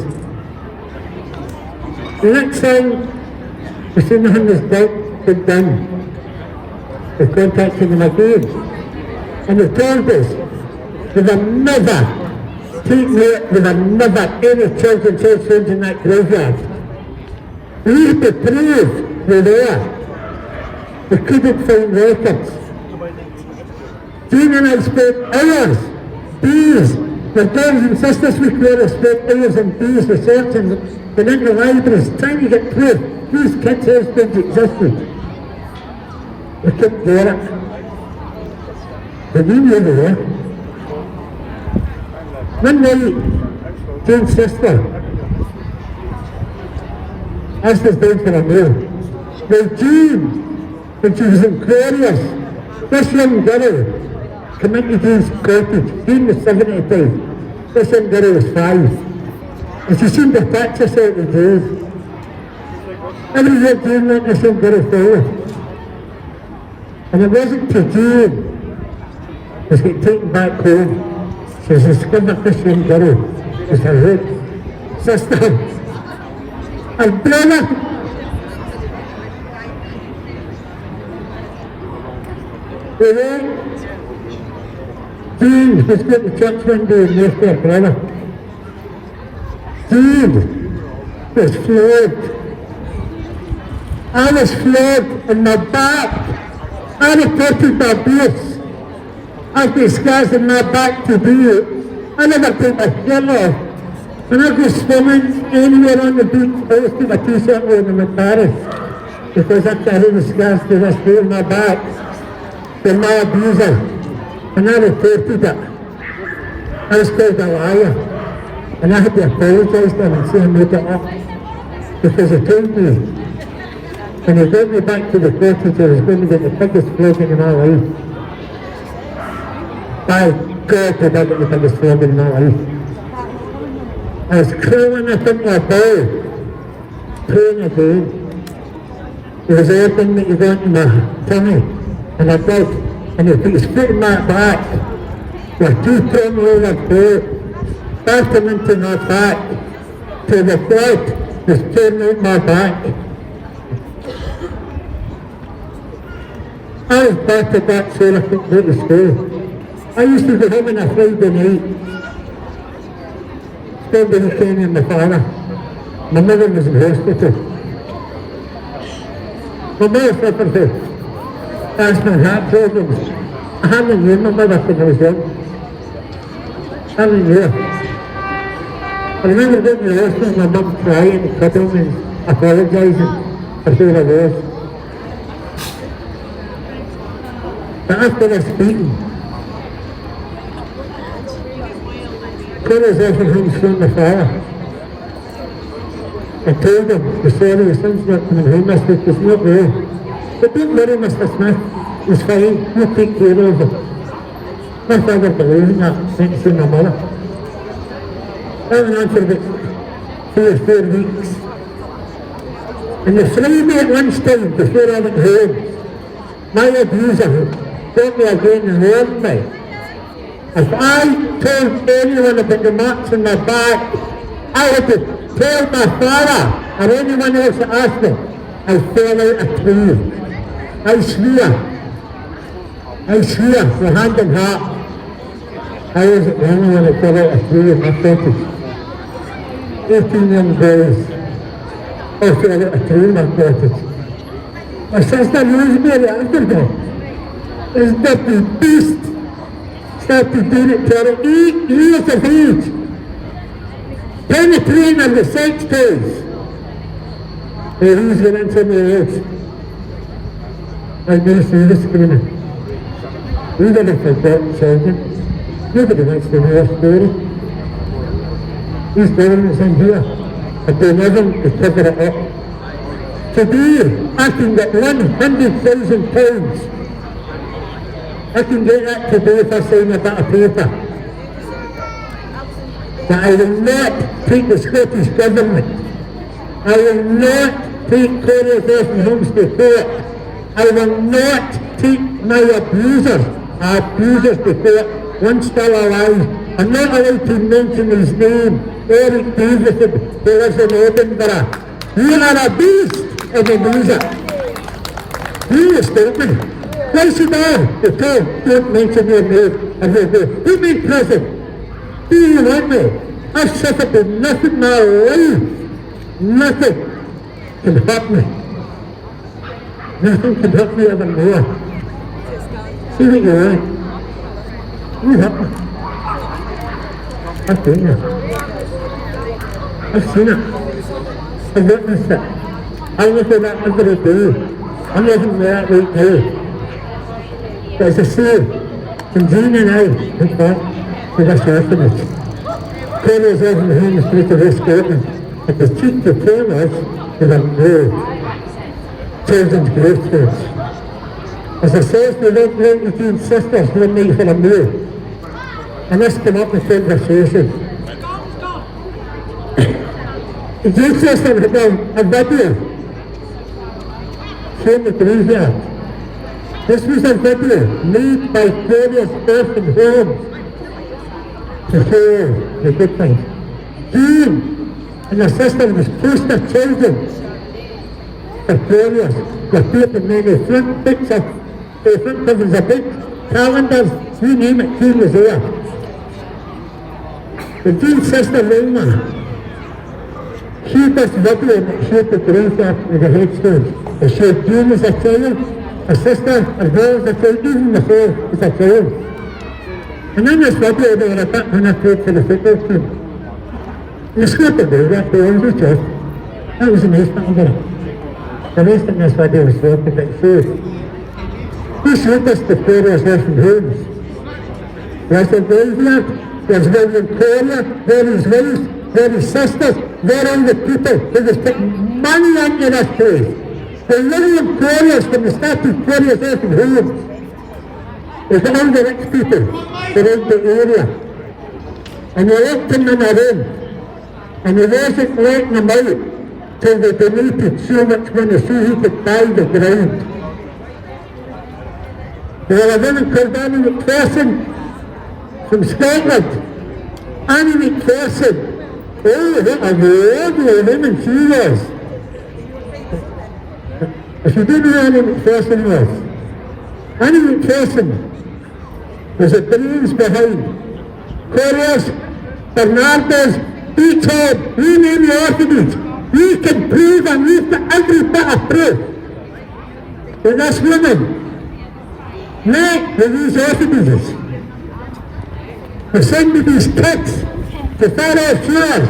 The next time we seen nothing was been done, we contacted them again. And they told us they were never taken out, there were never any children's headstones in that graveyard. We had to prove they were there. We couldn't find records. Jane and I spent hours, days, my brothers and sisters we could have spent hours and days researching, going into libraries, trying to get proof whose kids' headstones existed. We couldn't get it. But we knew they were. One night, Jane's sister asked us down for a meal. Now Jane, when she was in Quarriers, this young girl came into Jane's cottage. Jane was 75. This young girl was 5. And she seemed to patch herself with Jane. Everywhere Jane went, this young girl followed. And it wasn't to Jane was getting taken back home. She She's discovered Christian girl with her rape sister and brother. Jean has got the church one day and left her brother. Jean was flogged. I was flogged in my back. I reported my abuse. I've got scars in my back to do it. I never take my shirt off. When I go swimming anywhere on the beach, I always keep my t-shirt on and I'm embarrassed because I carry the scars to this day in my back from my abuser. And I reported it. I was called a liar. And I had to apologise to him and say I made it up. Because he told me, when he got me back to the cottage, I was going to get the biggest flogging in my life. By God, did I get the biggest flogging in my life. I was crawling up into a ball, praying again. He was everything that you got in my tummy, and I did. And he put his foot in my back, with 2 10-roller boat, backed him into my back, till the blood was pouring out my back. I was battered back so I couldn't go to school. I used to go home on a Friday night, spend the weekend with my father. My mother was in hospital. My mother suffered with asthma and heart problems. I hardly knew my mother when I was young. I hardly knew her. I remember going to the hospital, my mum crying and cuddling and apologising for who I was. But after this beating, Clara's offered him to my father. I told him, I'm sorry, your son's not coming home this week, he's not there. But don't worry, Mr. Smith, he's fine, we'll take care of him. My father believed in that, went to see my mother. That went on for about 3 or 4 weeks. And the Friday at lunchtime, before I went home, my abuser got me again and warned me. If I told anyone about the marks on my back, I had to tell my father or anyone else that asked me, I fell out a tree. I swear, with hand and heart, I wasn't the only one that fell out a tree in my cottage. 18 young boys all fell out a tree in my cottage. My sister Rosemary after me, this dirty beast, started doing it to her at 8 years of age, penetrating on the sex toys. And he's going into my house. I never see the screaming. We never forgot children. Nobody wants to know our story. These governments in here have done nothing to cover it up. Today, I can get £100,000. I can get that today if I sign a bit of paper. But I will not take the Scottish Government. I will not take Clara's Orphan Homes to court. I will not take my abusers to court once still alive. I'm not allowed to mention his name, Eric Davison, who lives in Edinburgh. You are a beast of a abuser. You are stupid. Why should I be told, don't mention your name and your name? Put me in prison. Do you want me? I've suffered with nothing in my life. Nothing can hurt me. Nothing can hurt me ever more. See what you want. You hurt me. I've been there. I've seen it. I've witnessed it. I look at that every day. I'm living there right now. But as I say, when Jean and I went back to this orphanage, Clara's Orphan Homes through to West Scotland, it was cheap to tell us there were no children's growth foods. As I said, we went round with Jean's sisters one night for a meal, and this came up in conversation. Jean's sister had done a video showing the graveyard. This was a video made by various orphan homes to show the good things. June and her sister was poster children for 4 years. The paper made a front picture, the front covers of books, calendars, you name it, June was there. The June's sister Luna, she was video that showed the graveyard with the headstone. It showed June as a child, her sister as well as a child, even myself as a child. And in this video they were a bit when I played for the football team. And they scored the goal, that goal was just. That was the nice bit of it. The rest in this video was swapped a bit showed. Who showed us the photos of from homes? There's the graveyard, there's William Collier, there his wives, there his sisters, there all the people who was putting money into this place. The William Colliers from the starting 4 years off in homes. There's all the rich people around the area. And they locked him in a room. And he wasn't letting them out till they donated so much money so he could buy the ground. There was a woman called Annie McPherson from Scotland. Annie McPherson. Oh, what a lovely woman she was. If you didn't know Annie McPherson was, Annie McPherson was the brains behind Colliers, Bernardo's, Beachhead, you name the orphanage. We can prove, and we've got every bit of proof, that this woman met with these orphanages. They sent me these kids to far off shores,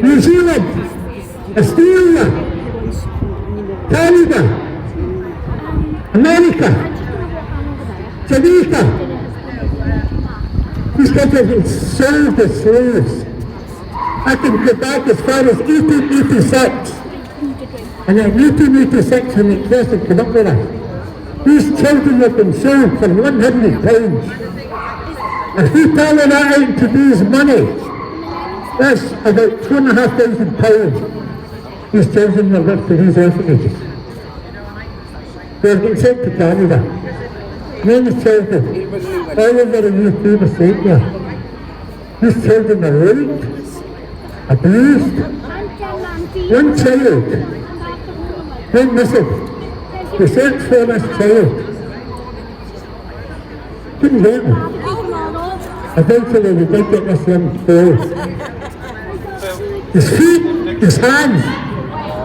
New Zealand, Australia, Canada, America, Jamaica. These countries have sold the slaves. I can go back as far as 1886. And in 1886 when McPherson came up with us, these children have been sold for £100. If we tally that out in today's money, that's about £2,500. These children were left to these orphanages. They were getting sent to Canada. Many children, all over the UK were sent there. These children were raped, abused. One child went missing. They searched for this child. Couldn't get him. Eventually we did get this young boy. His feet, his hands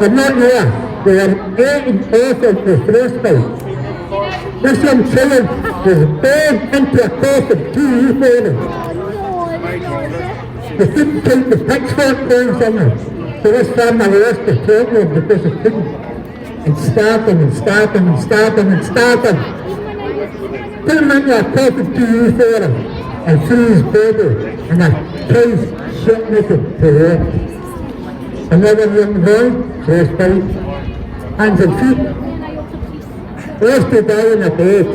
were not there. They were eating off of the frostbite. This young child was burned into a coffin 2 years later. They couldn't take the pitchfork bones in them. So this family lost the children because they couldn't. And stabbed them and stabbed them and stabbed them and stabbed them. Put him into a coffin 2 years later and threw his body and a case shot naked to death. Another young boy, frostbite, hands and feet, left to die in a bed.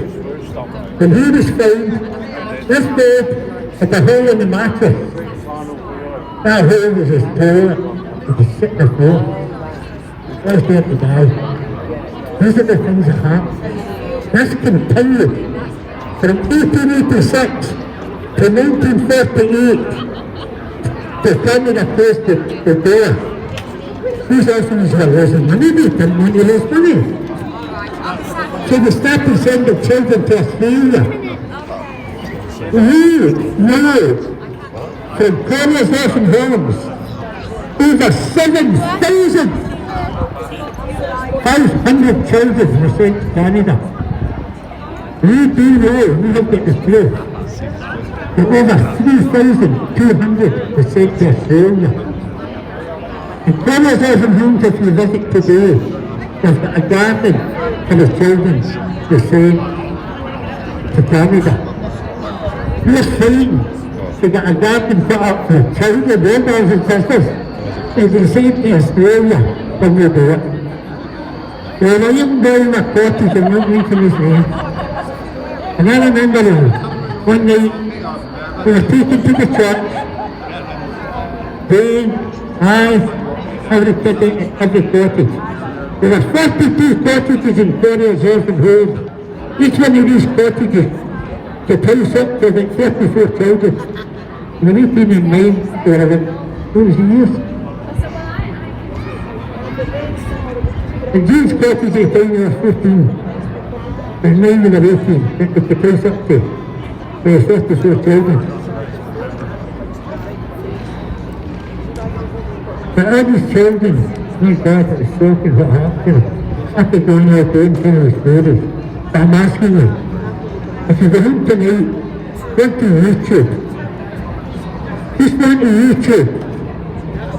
When he was found, this bed had a hole in the mattress. That hole was his toilet. He was sitting on the floor. Left there to die. These are the things that happen. This continued from 1886 to 1948 to finding a place to bear. These orphans were losing money. They didn't want to lose money. So they started sending children to Australia. We know from Colliers Orphan Homes over 7,500 children were sent to Canada. We do know, we have got this proof, that over 3,200 were sent to Australia. And Colliers Orphan Homes, if you visit today, they've got a garden for the children to send to Canada. We're fighting to get a garden put up for children, their brothers and sisters, as they sent to Australia when we do it. There was a young boy in a cottage, I'm not mentioning his name. And I remember one night, we were taken to the church, every cottage. There were 42 cottages in Colliers Orphan Home. Each one of these cottages to place up to about 34 children. When we've been in mine for about, what was the years? In June's cottage they found there were 15, and 9 were 18, that we could place up to 34 children. But all these children, my God, it was shocking what happened to them. I could go on there going through the stories, but I'm asking you, if you go home tonight, go to YouTube, just go to YouTube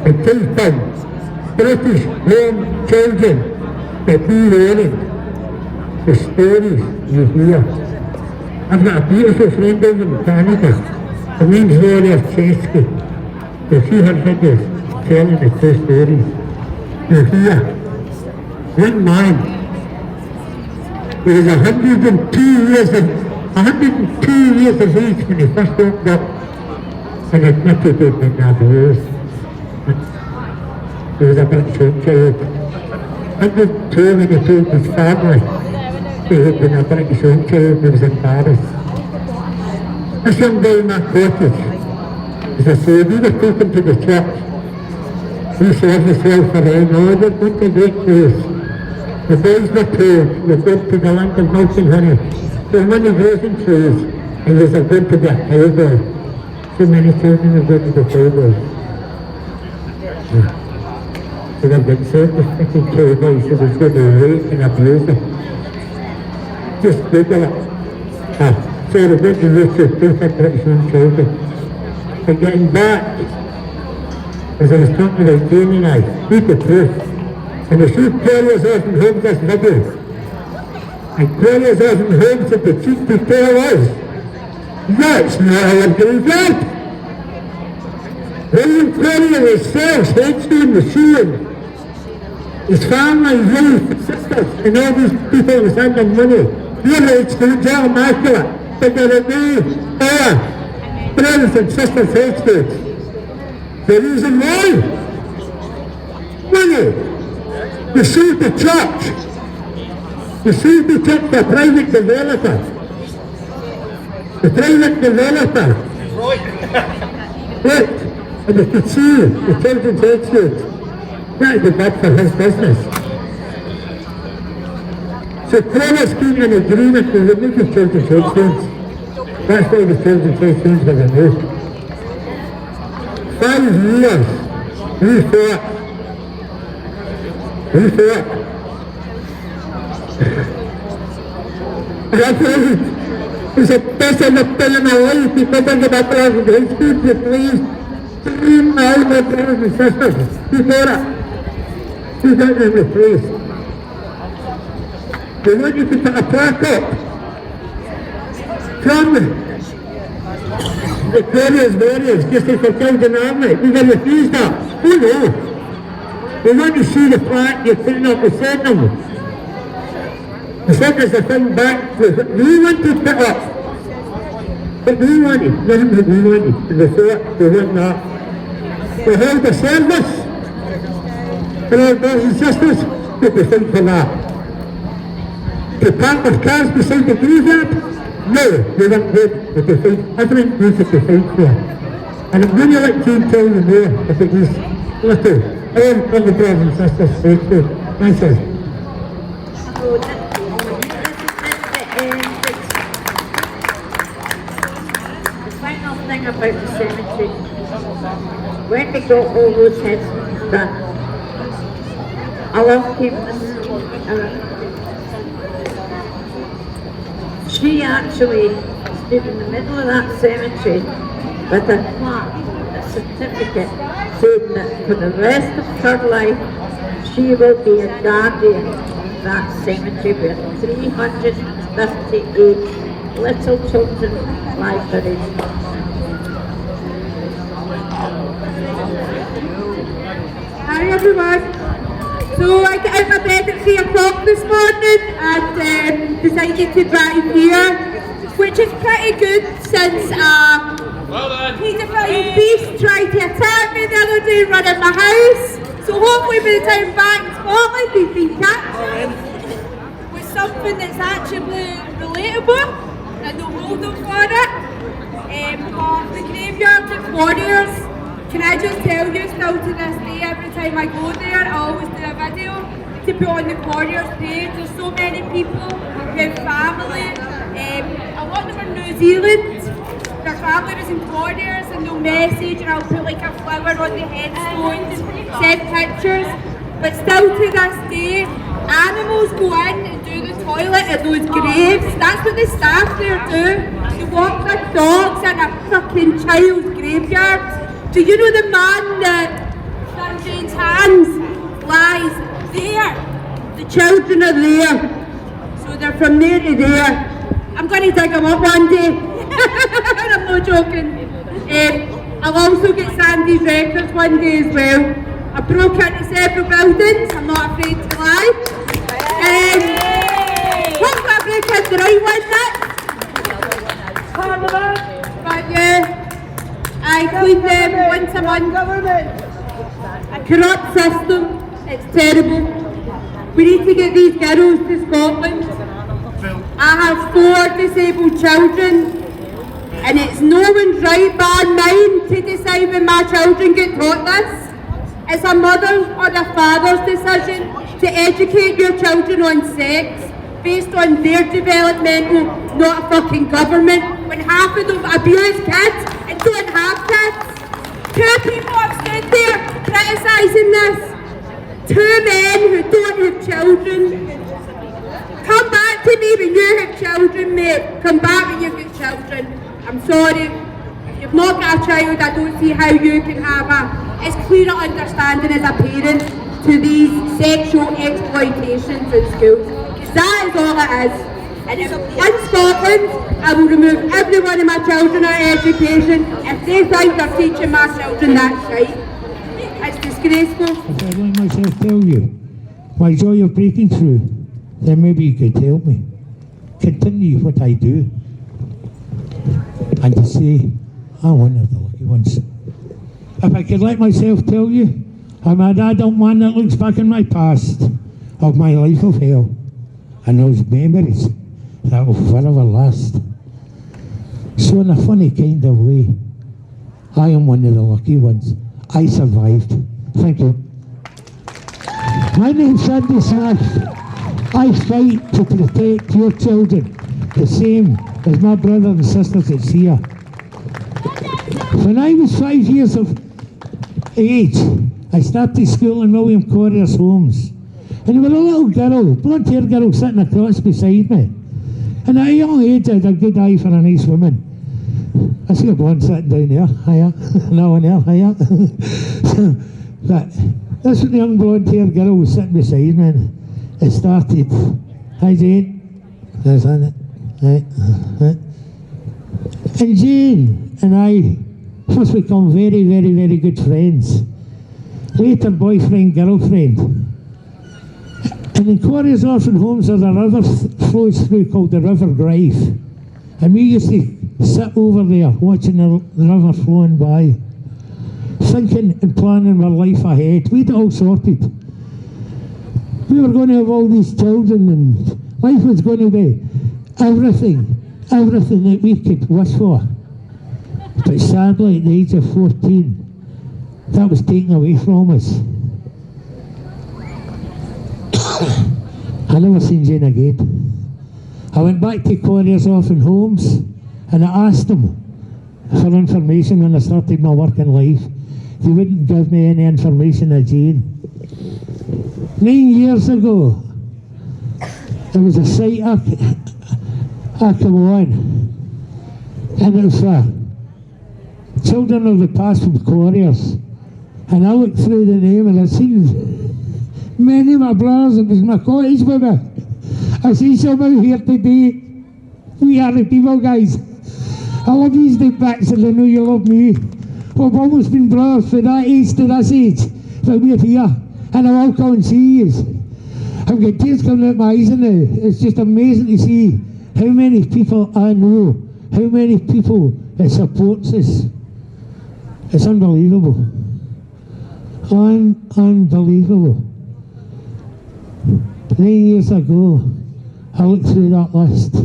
and type in British home children that we learning, the stories you hear. I've got a beautiful friend over in Canada, her name's Gloria Chesky, so she had videos telling the true stories. You hear, one man, he was 102 years of age when he first woke up and admitted he'd been abused. He was a British home child. 102 when he told his family he had been a British home child, he was embarrassed. This young guy in that cottage, as I say, we were taken to the church. We served the self-around, oh, they're going to great place. The boys were told, you're going to the land of milk and honey. So many grazing trees, and there's going to be a cowboy. So many children are going to the cowboy. So they've been sent to freaking cowboys, so there's going to be rape and abuse them. Just Google it. So they're going to YouTube, both are British young children. And getting back, as I was talking about Jane and I, we could prove. And the should tell us off in home this video. And tell us off in home to the cheek to tell us. That's not how I'm doing that. William Currier himself, headstone the shooting. His family, his wife, his sisters, and all these people who send them money. Their headstones are immaculate, but they're a new brothers and sisters' headstones. The reason why? Money. You sued the church. You sued the church for private developer. The private developer. Look, and they could sue the children's headstones. That would be bad for his business. So Connors came in agreement to remove the children's headstones. That's why the children's headstones were removed. 5 years we fought. That's right. It's the best of the thing in my life because I'm the battle of the headstones, you please. 3 my brothers and sisters. We fought it. We got them replaced. They want you to put a plaque up from the Victoria's warriors, just as for children army. We were refused that. Oh no. We want to see the plaque you're putting up to send them. They sent us a thing back with what we wanted to put up. But we wanted, nothing that we wanted. They thought they weren't that. We held a service for our brothers and sisters, but we think for that. To park their cars beside the graveyard? No, they weren't good, but they think everything needs to be fight for. And I'm going to let Jane tell you more if it is little. All the brothers and sisters fight for. Thanks, sir. The final thing about the cemetery, when we got all those headstones done, along came this she actually stood in the middle of that cemetery with a plaque, a certificate, saying that for the rest of her life she will be a guardian of that cemetery with 358 little children libraries. Hi everyone. So I got out of my bed at 3 o'clock this morning and decided to drive here, which is pretty good since paedophile beast tried to attack me the other day running my house. So hopefully by the time back to Scotland we've been captured with something that's actually relatable. and they'll hold them for it. But the graveyard at Warriors, can I just tell you, still to this day, every time I go there, I always do a video to put on the Warriors page. There's so many people who have family. A lot of them are New Zealand. Their family was in Warriors, and they'll message, and I'll put like a flower on the headstones, send pictures. But still to this day, animals go in and do the toilet at those graves. That's what the staff there do. They walk their dogs in a fucking child's graveyard. Do you know the man that Jane's hands lies there? The children are there. So they're from there to there. I'm going to dig them up one day. I'm not joking. I'll also get Sandy's records one day as well. I broke into several buildings, I'm not afraid to lie. Hopefully I break into the right one next. But yeah, I clean them once a month. A corrupt system, it's terrible. We need to get these girls to Scotland. I have 4 disabled children, and it's no one's right bar mine to decide when my children get taught this. It's a mother's or a father's decision to educate your children on sex based on their developmental, not a fucking government, when half of them abuse kids and don't have kids. 2 people have stood there criticising this. 2 men who don't have children. Come back to me when you have children, mate. Come back when you've got children. I'm sorry. If you've not got a child, I don't see how you can have as clear an understanding as a parent to these sexual exploitations in schools. Because that is all it is. And if in Scotland, I will remove every one of my children out of education if they think they're teaching my children that shite. It's disgraceful. If I let myself tell you my joy of breaking through, then maybe you could help me continue what I do and to say I'm one of the lucky ones. If I could let myself tell you, I'm an adult man that looks back in my past of my life of hell and those memories that will forever last. So in a funny kind of way, I am one of the lucky ones. I survived. Thank you. My name's Sandy Smash. I fight to protect your children, the same as my brothers and sisters that's here. When I was 5 years of age, I started school in William Corrier's Homes. And there was a little girl, blonde-haired girl, sitting across beside me. And at a young age, I had a good eye for a nice woman. I see a blonde sitting down there, hiya, no one there, hiya. But this young blonde-haired girl was sitting beside me, and it started, hi Jane, there's it, and Jane and I first become very, very, very good friends. Later boyfriend, girlfriend. And in Quarry's Orphan Homes there's a river flows through called the River Drive. And we used to sit over there watching the river flowing by, thinking and planning our life ahead. We'd all sorted. We were going to have all these children and life was going to be everything that we could wish for. But sadly, at the age of 14, that was taken away from us. I never seen Jane again. I went back to Quarry's Orphan Homes and I asked them for information when I started my work in life. They wouldn't give me any information of Jane. 9 years ago, there was a site I come on, and it was for children of the past from Quarriers. And I looked through the name and I seen many of my brothers. It was my cottage with me. I see some out here today. We are the people, guys. I love these deep backs and I know you love me. We've almost been brothers from that age to this age, but we're here. And I'll come and see you. I've got tears coming out my eyes now. It's just amazing to see how many people I know, how many people it supports us. It's unbelievable. Unbelievable. 9 years ago, I looked through that list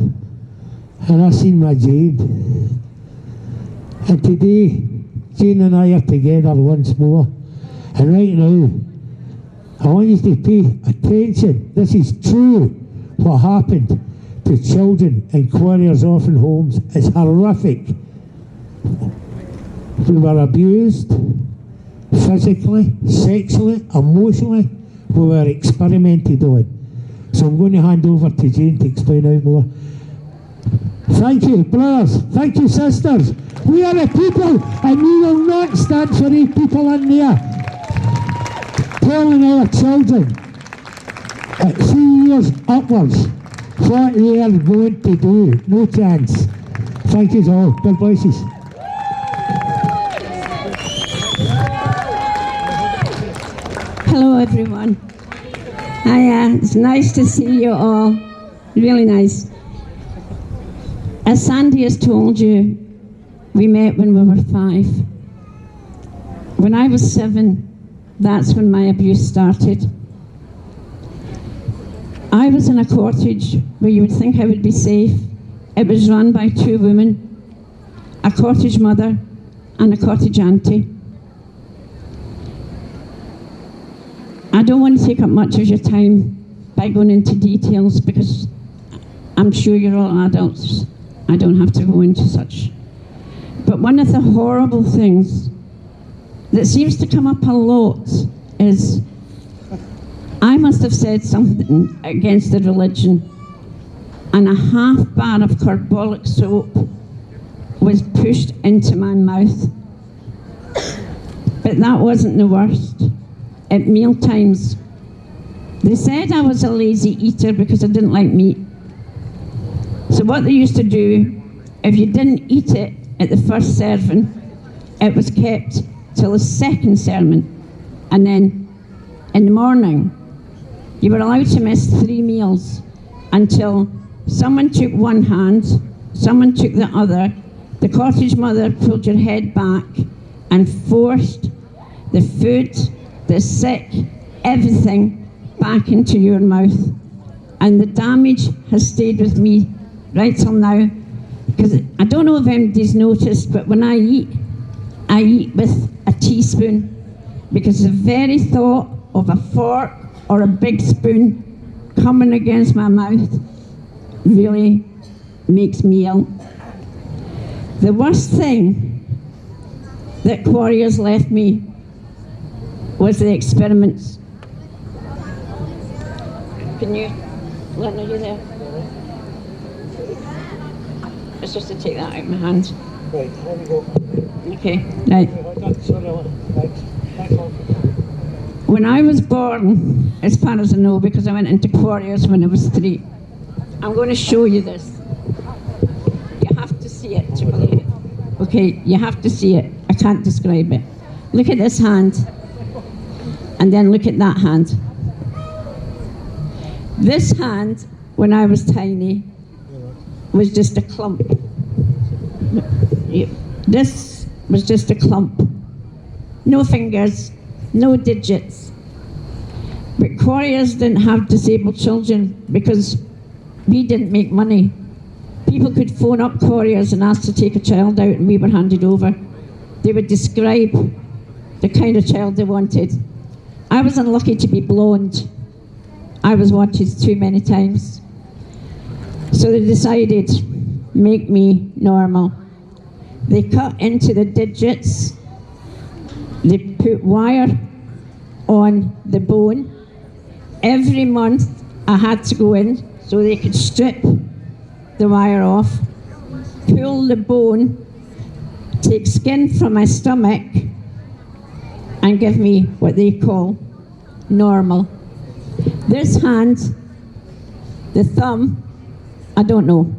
and I seen my Jane. And today, Jane and I are together once more. And right now, I want you to pay attention. This is true. What happened to children in Quarriers orphan homes is horrific. We were abused physically, sexually, emotionally. We were experimented on. So I'm going to hand over to Jane to explain out more. Thank you, brothers. Thank you, sisters. We are the people, and we will not stand for the people in there telling our children at 3 years upwards what they are going to do. No chance. Thank you all. God bless you. Hello everyone. Hiya, it's nice to see you all. Really nice. As Sandy has told you, we met when we were 5. When I was 7, that's when my abuse started. I was in a cottage where you would think I would be safe. It was run by 2 women, a cottage mother and a cottage auntie. I don't want to take up much of your time by going into details because I'm sure you're all adults. I don't have to go into such. But one of the horrible things that seems to come up a lot is I must have said something against the religion, and a half bar of carbolic soap was pushed into my mouth. But that wasn't the worst. At meal times, they said I was a lazy eater because I didn't like meat. So what they used to do, if you didn't eat it at the first serving, it was kept till the second sermon. And then in the morning, you were allowed to miss 3 meals until someone took one hand, someone took the other, the cottage mother pulled your head back and forced the food, the sick, everything back into your mouth. And the damage has stayed with me right till now. Because I don't know if anybody's noticed, but when I eat with a teaspoon, because the very thought of a fork or a big spoon coming against my mouth really makes me ill. The worst thing that Quarriers left me was the experiments. Can you let me know you're there? It's just to take that out of my hand. Right, there we go. Okay, right. When I was born, as far as I know, because I went into Quarriers when I was 3, I'm going to show you this. You have to see it to believe it. Okay, you have to see it. I can't describe it. Look at this hand, and then look at that hand. This hand, when I was tiny, was just a clump. This was just a clump. No fingers, no digits. But Quarriers didn't have disabled children because we didn't make money. People could phone up Quarriers and ask to take a child out and we were handed over. They would describe the kind of child they wanted. I was unlucky to be blonde. I was wanted too many times. So they decided, make me normal. They cut into the digits. They put wire on the bone. Every month I had to go in so they could strip the wire off, pull the bone, take skin from my stomach and give me what they call normal. This hand, the thumb, I don't know.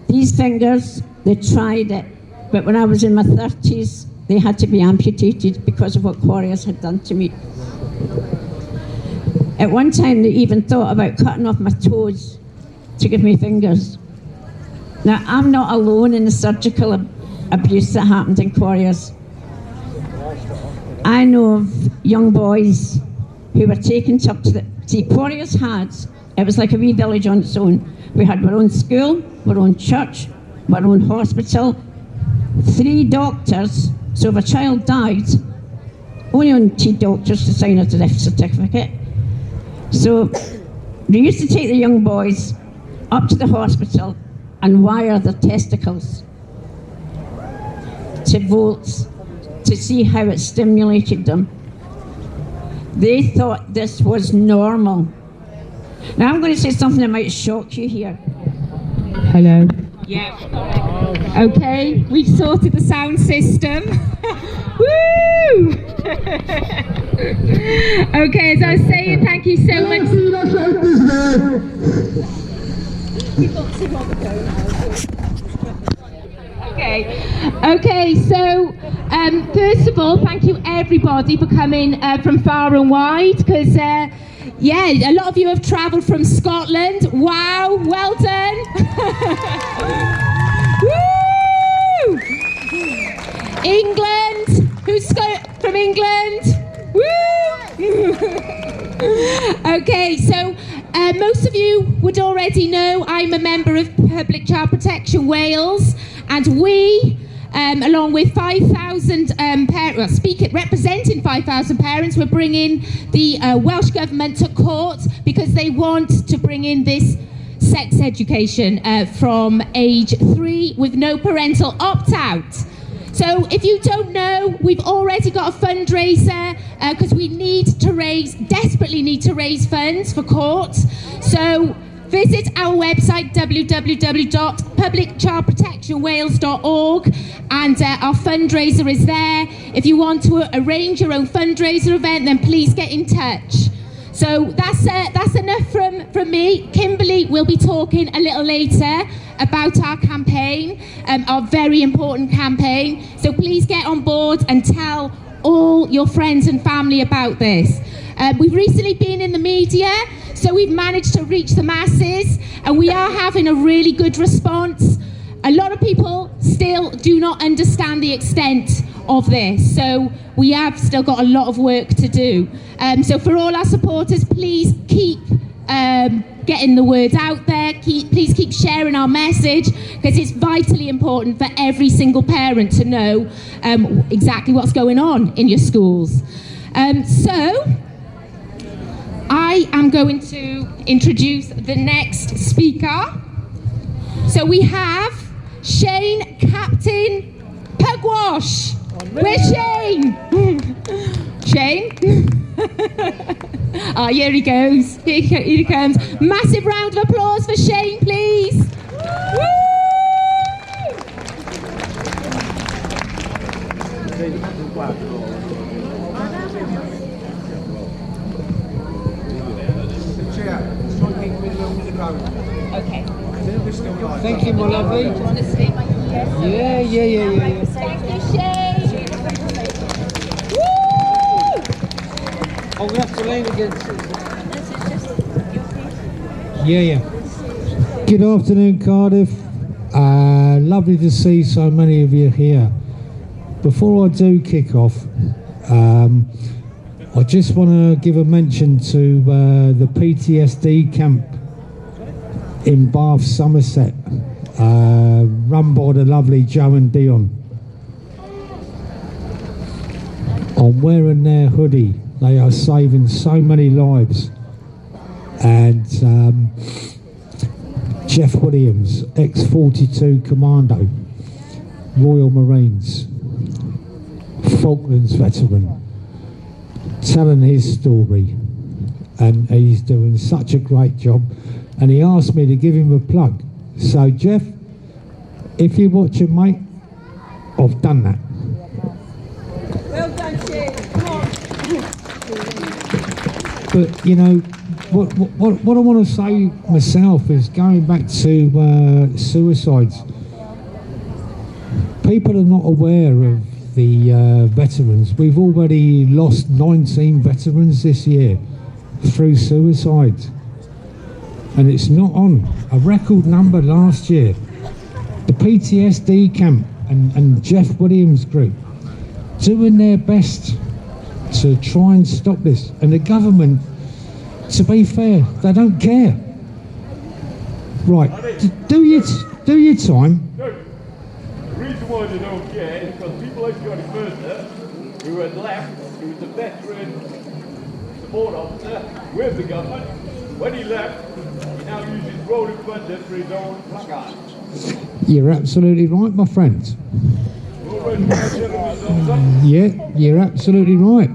These fingers, they tried it, but when I was in my 30s, they had to be amputated because of what Quarriers had done to me. At one time, they even thought about cutting off my toes to give me fingers. Now, I'm not alone in the surgical abuse that happened in Quarriers. I know of young boys who were taken up to the... See, Quarriers had It was like a wee village on its own. We had our own school, our own church, our own hospital, 3 doctors. So if a child died, only on 2 doctors to sign a death certificate. So they used to take the young boys up to the hospital and wire their testicles to volts to see how it stimulated them. They thought this was normal. Now I'm going to say something that might shock you here. Hello. Yeah. Okay, we've sorted the sound system. Woo! Okay, as I was saying, thank you so much. Okay, so first of all, thank you everybody for coming from far and wide, because yeah, a lot of you have travelled from Scotland. Wow, well done. Woo! England, who's from England? Woo! Okay, so most of you would already know I'm a member of Public Child Protection Wales, and we, along with 5,000 parents, representing 5,000 parents, we're bringing the Welsh Government to court because they want to bring in this sex education from age 3 with no parental opt-out. So if you don't know, we've already got a fundraiser because we desperately need to raise funds for court. So visit our website www.publicchildprotectionwales.org and our fundraiser is there. If you want to arrange your own fundraiser event, then please get in touch. So that's enough from me. Kimberly will be talking a little later about our campaign, our very important campaign. So please get on board and tell all your friends and family about this. We've recently been in the media, so we've managed to reach the masses, and we are having a really good response. A lot of people still do not understand the extent of this, so we have still got a lot of work to do. So for all our supporters, please keep getting the word out there. Please keep sharing our message, because it's vitally important for every single parent to know exactly what's going on in your schools. So I am going to introduce the next speaker. So we have Shane Captain Pugwash. Where's Shane? Shane? Oh, here he goes. Here he comes. Massive round of applause for Shane, please. Woo! Okay. Thank you, my lovely. Yeah. Thank you, Shane. Woo! I'm going to have to lean against it. Yeah. Good afternoon, Cardiff. Lovely to see so many of you here. Before I do kick off, I just want to give a mention to the PTSD camp in Bath, Somerset, run by the lovely Joe and Dion. I'm wearing their hoodie. They are saving so many lives. And Jeff Williams, ex-42 Commando, Royal Marines, Falklands veteran, telling his story, and he's doing such a great job, and he asked me to give him a plug. So Jeff, if you're watching, mate, I've done that. Well done, Shane. Come on. But you know, what I want to say myself is going back to suicides. People are not aware of the veterans. We've already lost 19 veterans this year through suicide, and it's not on a record number last year. The PTSD camp and Jeff Williams group doing their best to try and stop this, and the government to be fair, they don't care. Right, do your time. The reason why they don't care is because people like Johnny Mercer, who had left, who was a veteran support officer with the government, when he left, he now uses rolling thunder for his own placard. You're absolutely right, my friend. Yeah, you're absolutely right.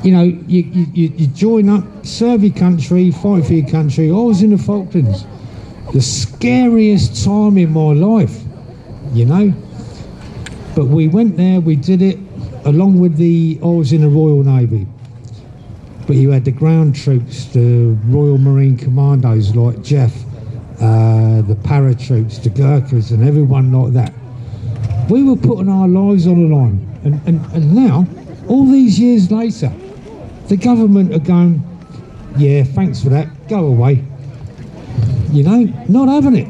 You know, you join up, serve your country, fight for your country. I was in the Falklands. The scariest time in my life, you know. But we went there, we did it, along with I was in the Royal Navy. But you had the ground troops, the Royal Marine Commandos like Jeff, the paratroops, the Gurkhas and everyone like that. We were putting our lives on the line. And now, all these years later, the government are going, yeah, thanks for that, go away. You know, not having it.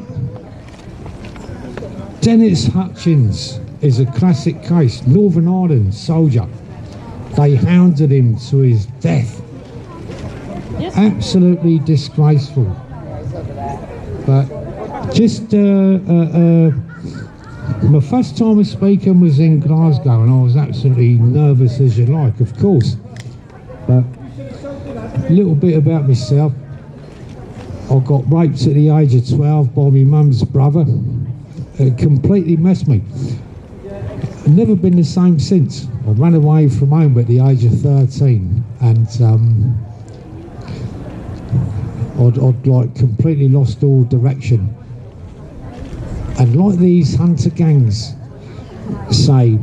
Dennis Hutchins is a classic case. Northern Ireland soldier. They hounded him to his death. Absolutely disgraceful. But just my first time of speaking was in Glasgow, and I was absolutely nervous as you like, of course. But a little bit about myself. I got raped at the age of 12 by my mum's brother. It completely messed me. I've never been the same since. I ran away from home at the age of 13, and I'd like completely lost all direction. And like these hunter gangs say,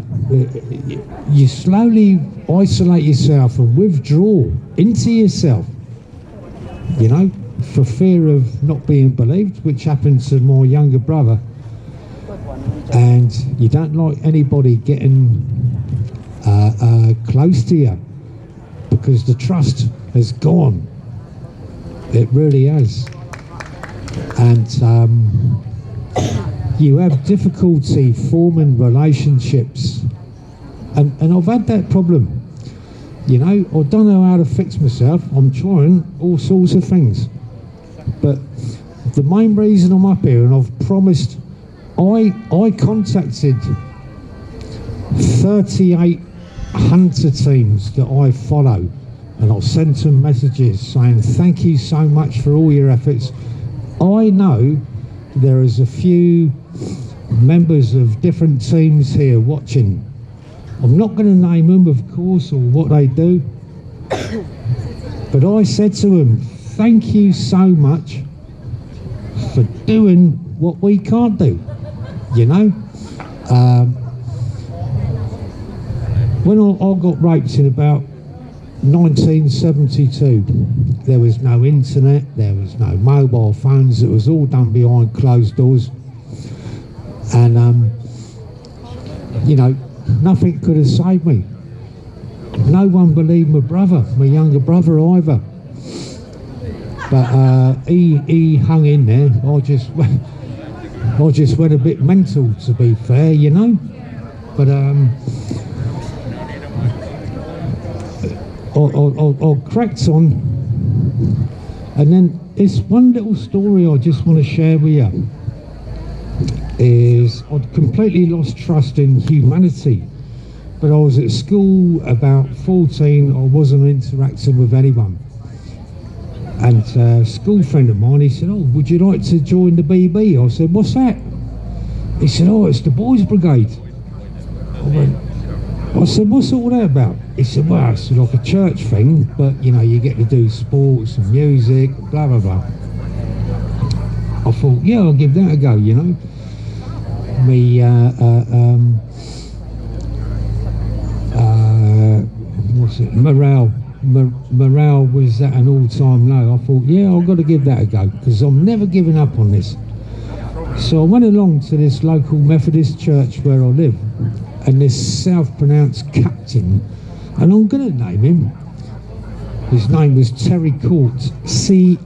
you slowly isolate yourself and withdraw into yourself, you know, for fear of not being believed, which happened to my younger brother. And you don't like anybody getting close to you because the trust has gone. It really has. And you have difficulty forming relationships. And I've had that problem. You know, I don't know how to fix myself. I'm trying all sorts of things. But the main reason I'm up here, and I've promised, I contacted 38 hunter teams that I follow, and I've sent them messages saying thank you so much for all your efforts. I know there is a few members of different teams here watching. I'm not going to name them, of course, or what they do, but I said to them, thank you so much for doing what we can't do, you know. When I got raped in about 1972, there was no internet, there was no mobile phones, it was all done behind closed doors. And, you know, nothing could have saved me. No one believed my brother, my younger brother either. But he hung in there. I just went a bit mental, to be fair, you know. But I cracked on, and then it's one little story I just want to share with you. Is I'd completely lost trust in humanity, but I was at school about 14. I wasn't interacting with anyone, and a school friend of mine, he said, "Oh, would you like to join the BB?" I said, "What's that?" He said, "Oh, it's the Boys Brigade." I said, "What's all that about?" He said, "Well, it's like a church thing, but you know, you get to do sports and music, blah blah blah." I thought, yeah, I'll give that a go, you know. What's it? Morale was at an all-time low. I thought, yeah, I've got to give that a go because I'm never giving up on this. So I went along to this local Methodist church where I live, and this self-pronounced captain, and I'm going to name him. His name was Terry Court, C-A-W-T-E.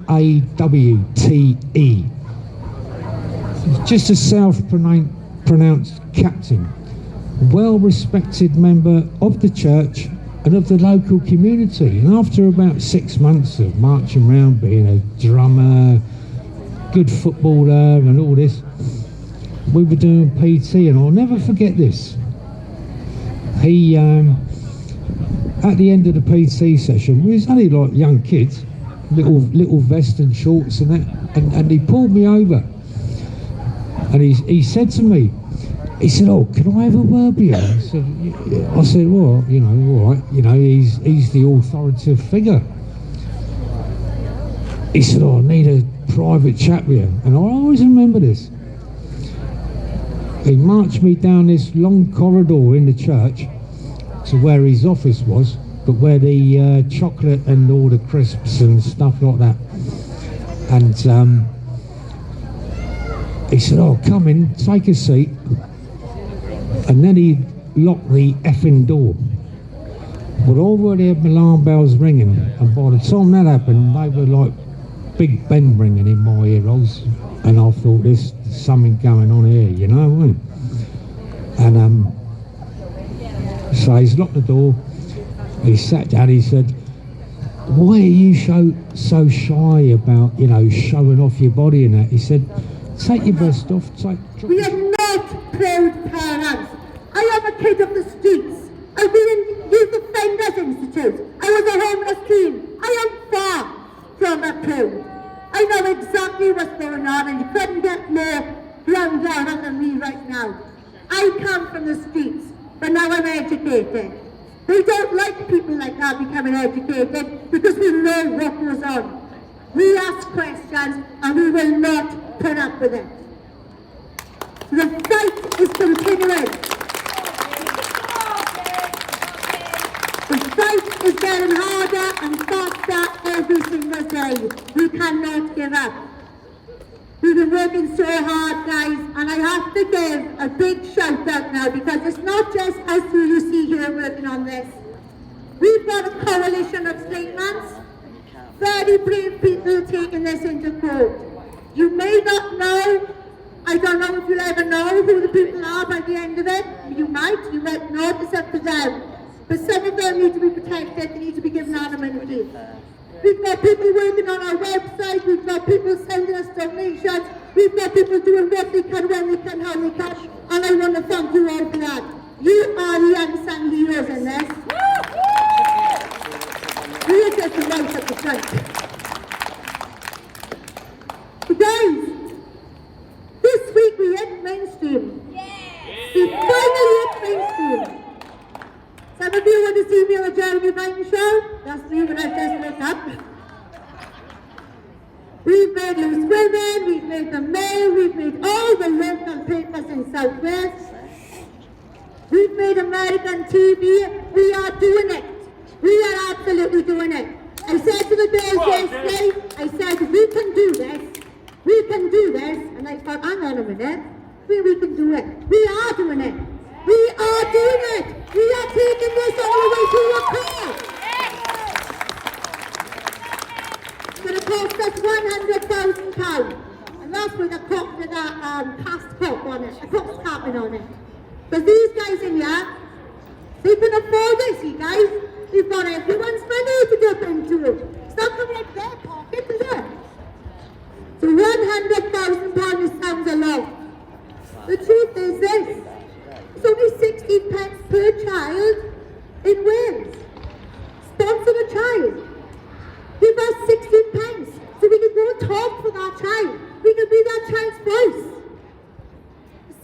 Just a self-pronounced captain, well-respected member of the church, and of the local community. And after about 6 months of marching around, being a drummer, good footballer and all this, we were doing PT, and I'll never forget this. He, at the end of the PT session, we was only like young kids, little vest and shorts and that, and he pulled me over, and he said to me, he said, "Oh, can I have a word with you?" I said, "Well, you know, all right, you know, he's the authoritative figure." He said, "Oh, I need a private chat with you," and I always remember this. He marched me down this long corridor in the church to where his office was, but where the chocolate and all the crisps and stuff like that. And he said, "Oh, come in, take a seat." And then he locked the effing door. But I already had my alarm bells ringing, and by the time that happened, they were like Big Ben ringing in my ears, and I thought, there's something going on here, you know. And so he's locked the door. He sat down. He said, "Why are you so shy about, you know, showing off your body and that?" He said, "Take your vest off. We are not proud parents. I am a kid of the streets. I've been in Youth Offenders Institute. I was a homeless teen. I am far from a proud. I know exactly what's going on, and you couldn't get more ground down than me right now. I come from the streets, but now I'm educated. We don't like people like that becoming educated because we know what goes on. We ask questions and we will not put up with it. The fight is continuing. The fight is getting harder and faster every single day. We cannot give up. We've been working so hard, guys, and I have to give a big shout out now because it's not just us who you see here working on this. We've got a coalition of statements, very brave people taking this into court. You may not know, I don't know if you'll ever know who the people are by the end of it. You might not, it's up to them. But some of them need to be protected, they need to be given anonymity. We've got people working on our website, we've got people sending us donations, we've got people doing what they can, when they can, how they can, and I want to thank you all for that. You are the unsung heroes in this. We are just right at the front. But guys, this week we hit mainstream. We finally hit mainstream. Some of you want to see me on the Jeremy Vine show? That's me when I just woke up. We've made Loose Women, we've made The Mail, we've made all the local papers in South Wales. We've made American TV. We are doing it. We are absolutely doing it. I said to the girls yesterday, I said, we can do this. We can do this. And I thought, hang on a minute. We can do it. We are doing it. We are doing it. We are taking this all the way to a court. It's going to cost us £100,000. And that's with a cop with a cast cop on it, a cop's carpet on it. Because these guys in here, they can afford this, you guys. They've got everyone's money to dip into it. It's not coming out of their pocket, is it? So £100,000 sounds a lot. The truth is this. It's only 16 pence per child in Wales. Sponsor a child. Give us 16 pence so we can go and talk for that child. We can be that child's voice.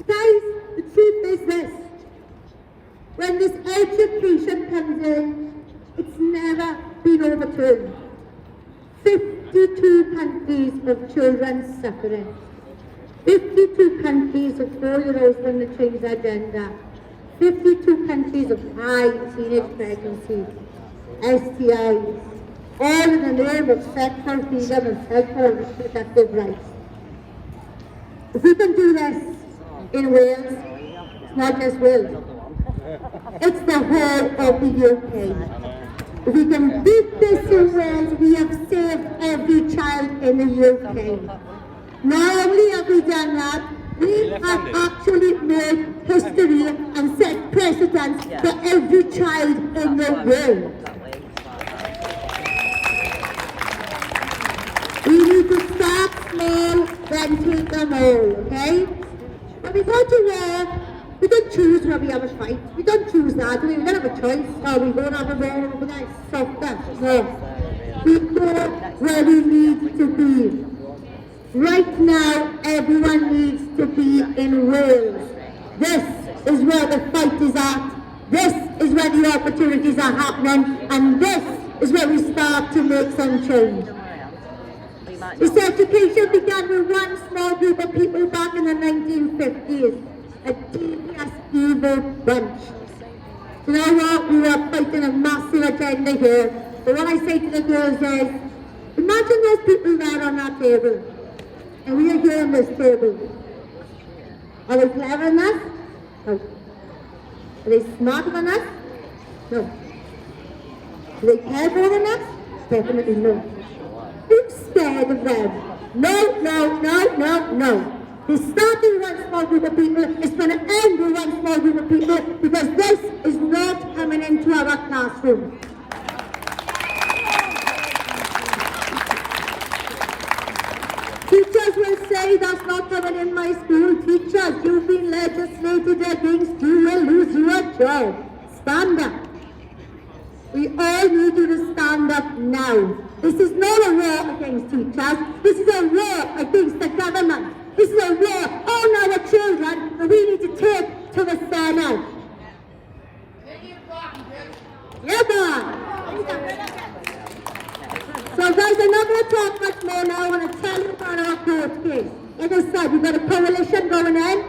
Guys, the truth is this. When this education comes in, it's never been overturned. 52 countries of children suffering. 52 countries of 4-year-olds on the change agenda. 52 countries of high teenage pregnancy, STIs, all in the name of sexual freedom and sexual reproductive rights. If we can do this in Wales, it's not just Wales, it's the whole of the UK. If we can beat this in Wales, we have saved every child in the UK. Not only have we done that, we have actually made history and set precedents for every child in the world. We need to start small, then take them all, okay? When we go to war, we don't choose where we have a fight. We don't choose that. We don't have a choice. Oh, we won't have a war over there. Stop that. No. We go where we need to be. Right now, everyone needs to be in Wales. This is where the fight is at. This is where the opportunities are happening. And this is where we start to make some change. This education began with one small group of people back in the 1950s. A devious, evil bunch. You know what? We were fighting a massive agenda here. But what I say to the girls is, imagine those people there on that table. And we are here on this table. Are they clever enough? No. Are they smart enough? No. Are they careful enough? Definitely no. Who's scared of them? No, no, no, no, no. It's starting one small group of people, it's going to end with one small group of people, because this is not coming into our classroom. Teachers will say that's not coming in my school. Teachers, you've been legislated against, you will lose your job. Stand up. We all need you to stand up now. This is not a war against teachers. This is a war against the government. This is a war on our children that we need to take to the Senate. Yeah, boy. So guys, I'm not going to talk much more now. I want to tell you about our court case. Like I said, we've got a coalition going in.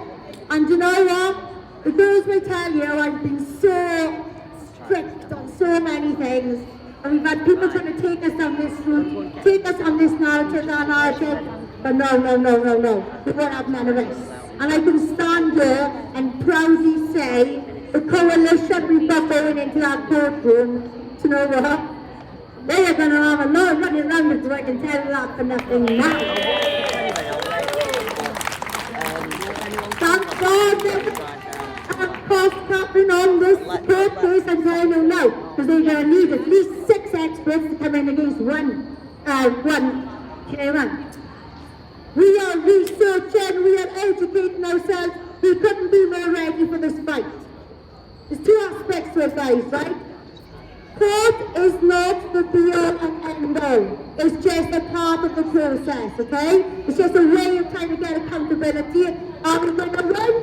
And you know what? The girls will tell you I've been so strict on so many things. And we've had people trying to take us on this route, take us on this narrative, our narrative. But no, no, no, no, no. We won't have none of this. And I can stand here and proudly say the coalition we've got going into that courtroom, you know what? They are going to have a lot of money around it, so I can tell you that for nothing now. Thank God there's a cost capping on this court case, I'm telling you now, because they're going to need at least 6 experts to come in against one K1. We are researching, we are educating ourselves. We couldn't be more ready for this fight. There's 2 aspects to it, guys, right? Court is not the be-all and end-all. It's just a part of the process, okay? It's just a way of trying to get accountability. Are we going to win?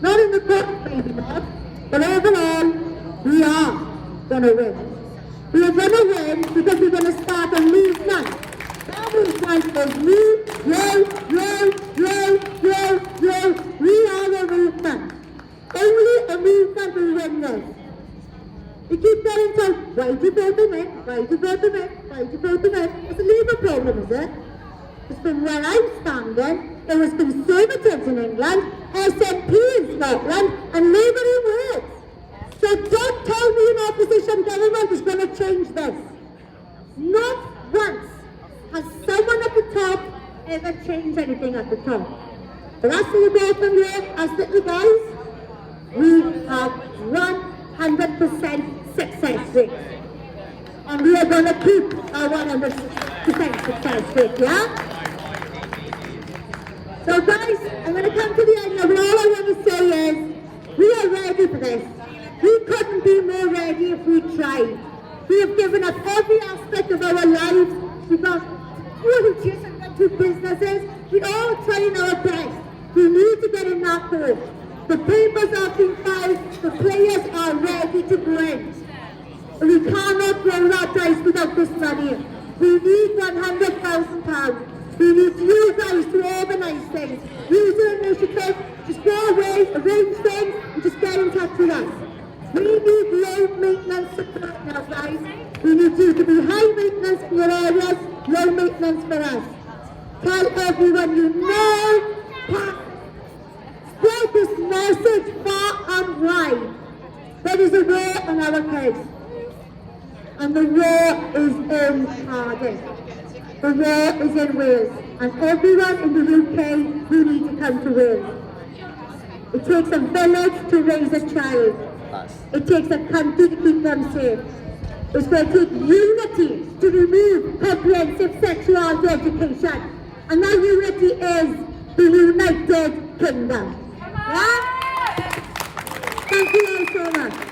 Not in the court, maybe not. But overall, we are going to win. We are going to win because we're going to start a movement. That movement is me, you. We are a movement. Only a movement will win this. We keep getting told, why do you vote them in? Why do you vote them in? Why do you vote them in? It's a Labour problem, is it? It's from where I'm standing. There was Conservatives in England, SNP in Scotland, and Labour in Wales. So don't tell me an opposition government is going to change this. Not once has someone at the top ever changed anything at the top. The rest of the bottom here, us little guys, we have 100% success rate. And we are going to keep our 100% success rate, yeah? So guys, I'm going to come to the end of it. All I want to say is, we are ready for this. We couldn't be more ready if we tried. We have given up every aspect of our lives. We've got 2 teachers and 2 businesses. We're all trying our best. We need to get in that court. The papers are being filed. The players are ready to go in. We cannot roll that dice without this money. We need £100,000. We need you guys to organise things. Use your initiative. Just go away, arrange things, and just get in touch with us. We need low maintenance support now, guys. We need you to be high maintenance for your areas, low maintenance for us. Tell everyone you know. Spread this message far and wide. There is a war on our kids. And the war is in Cardiff. The war is in Wales. And everyone in the UK, we need to come to Wales. It takes a village to raise a child. It takes a country to keep them safe. It's going to take unity to remove comprehensive sexuality education. And that unity is the United Kingdom. Yeah? Thank you all so much.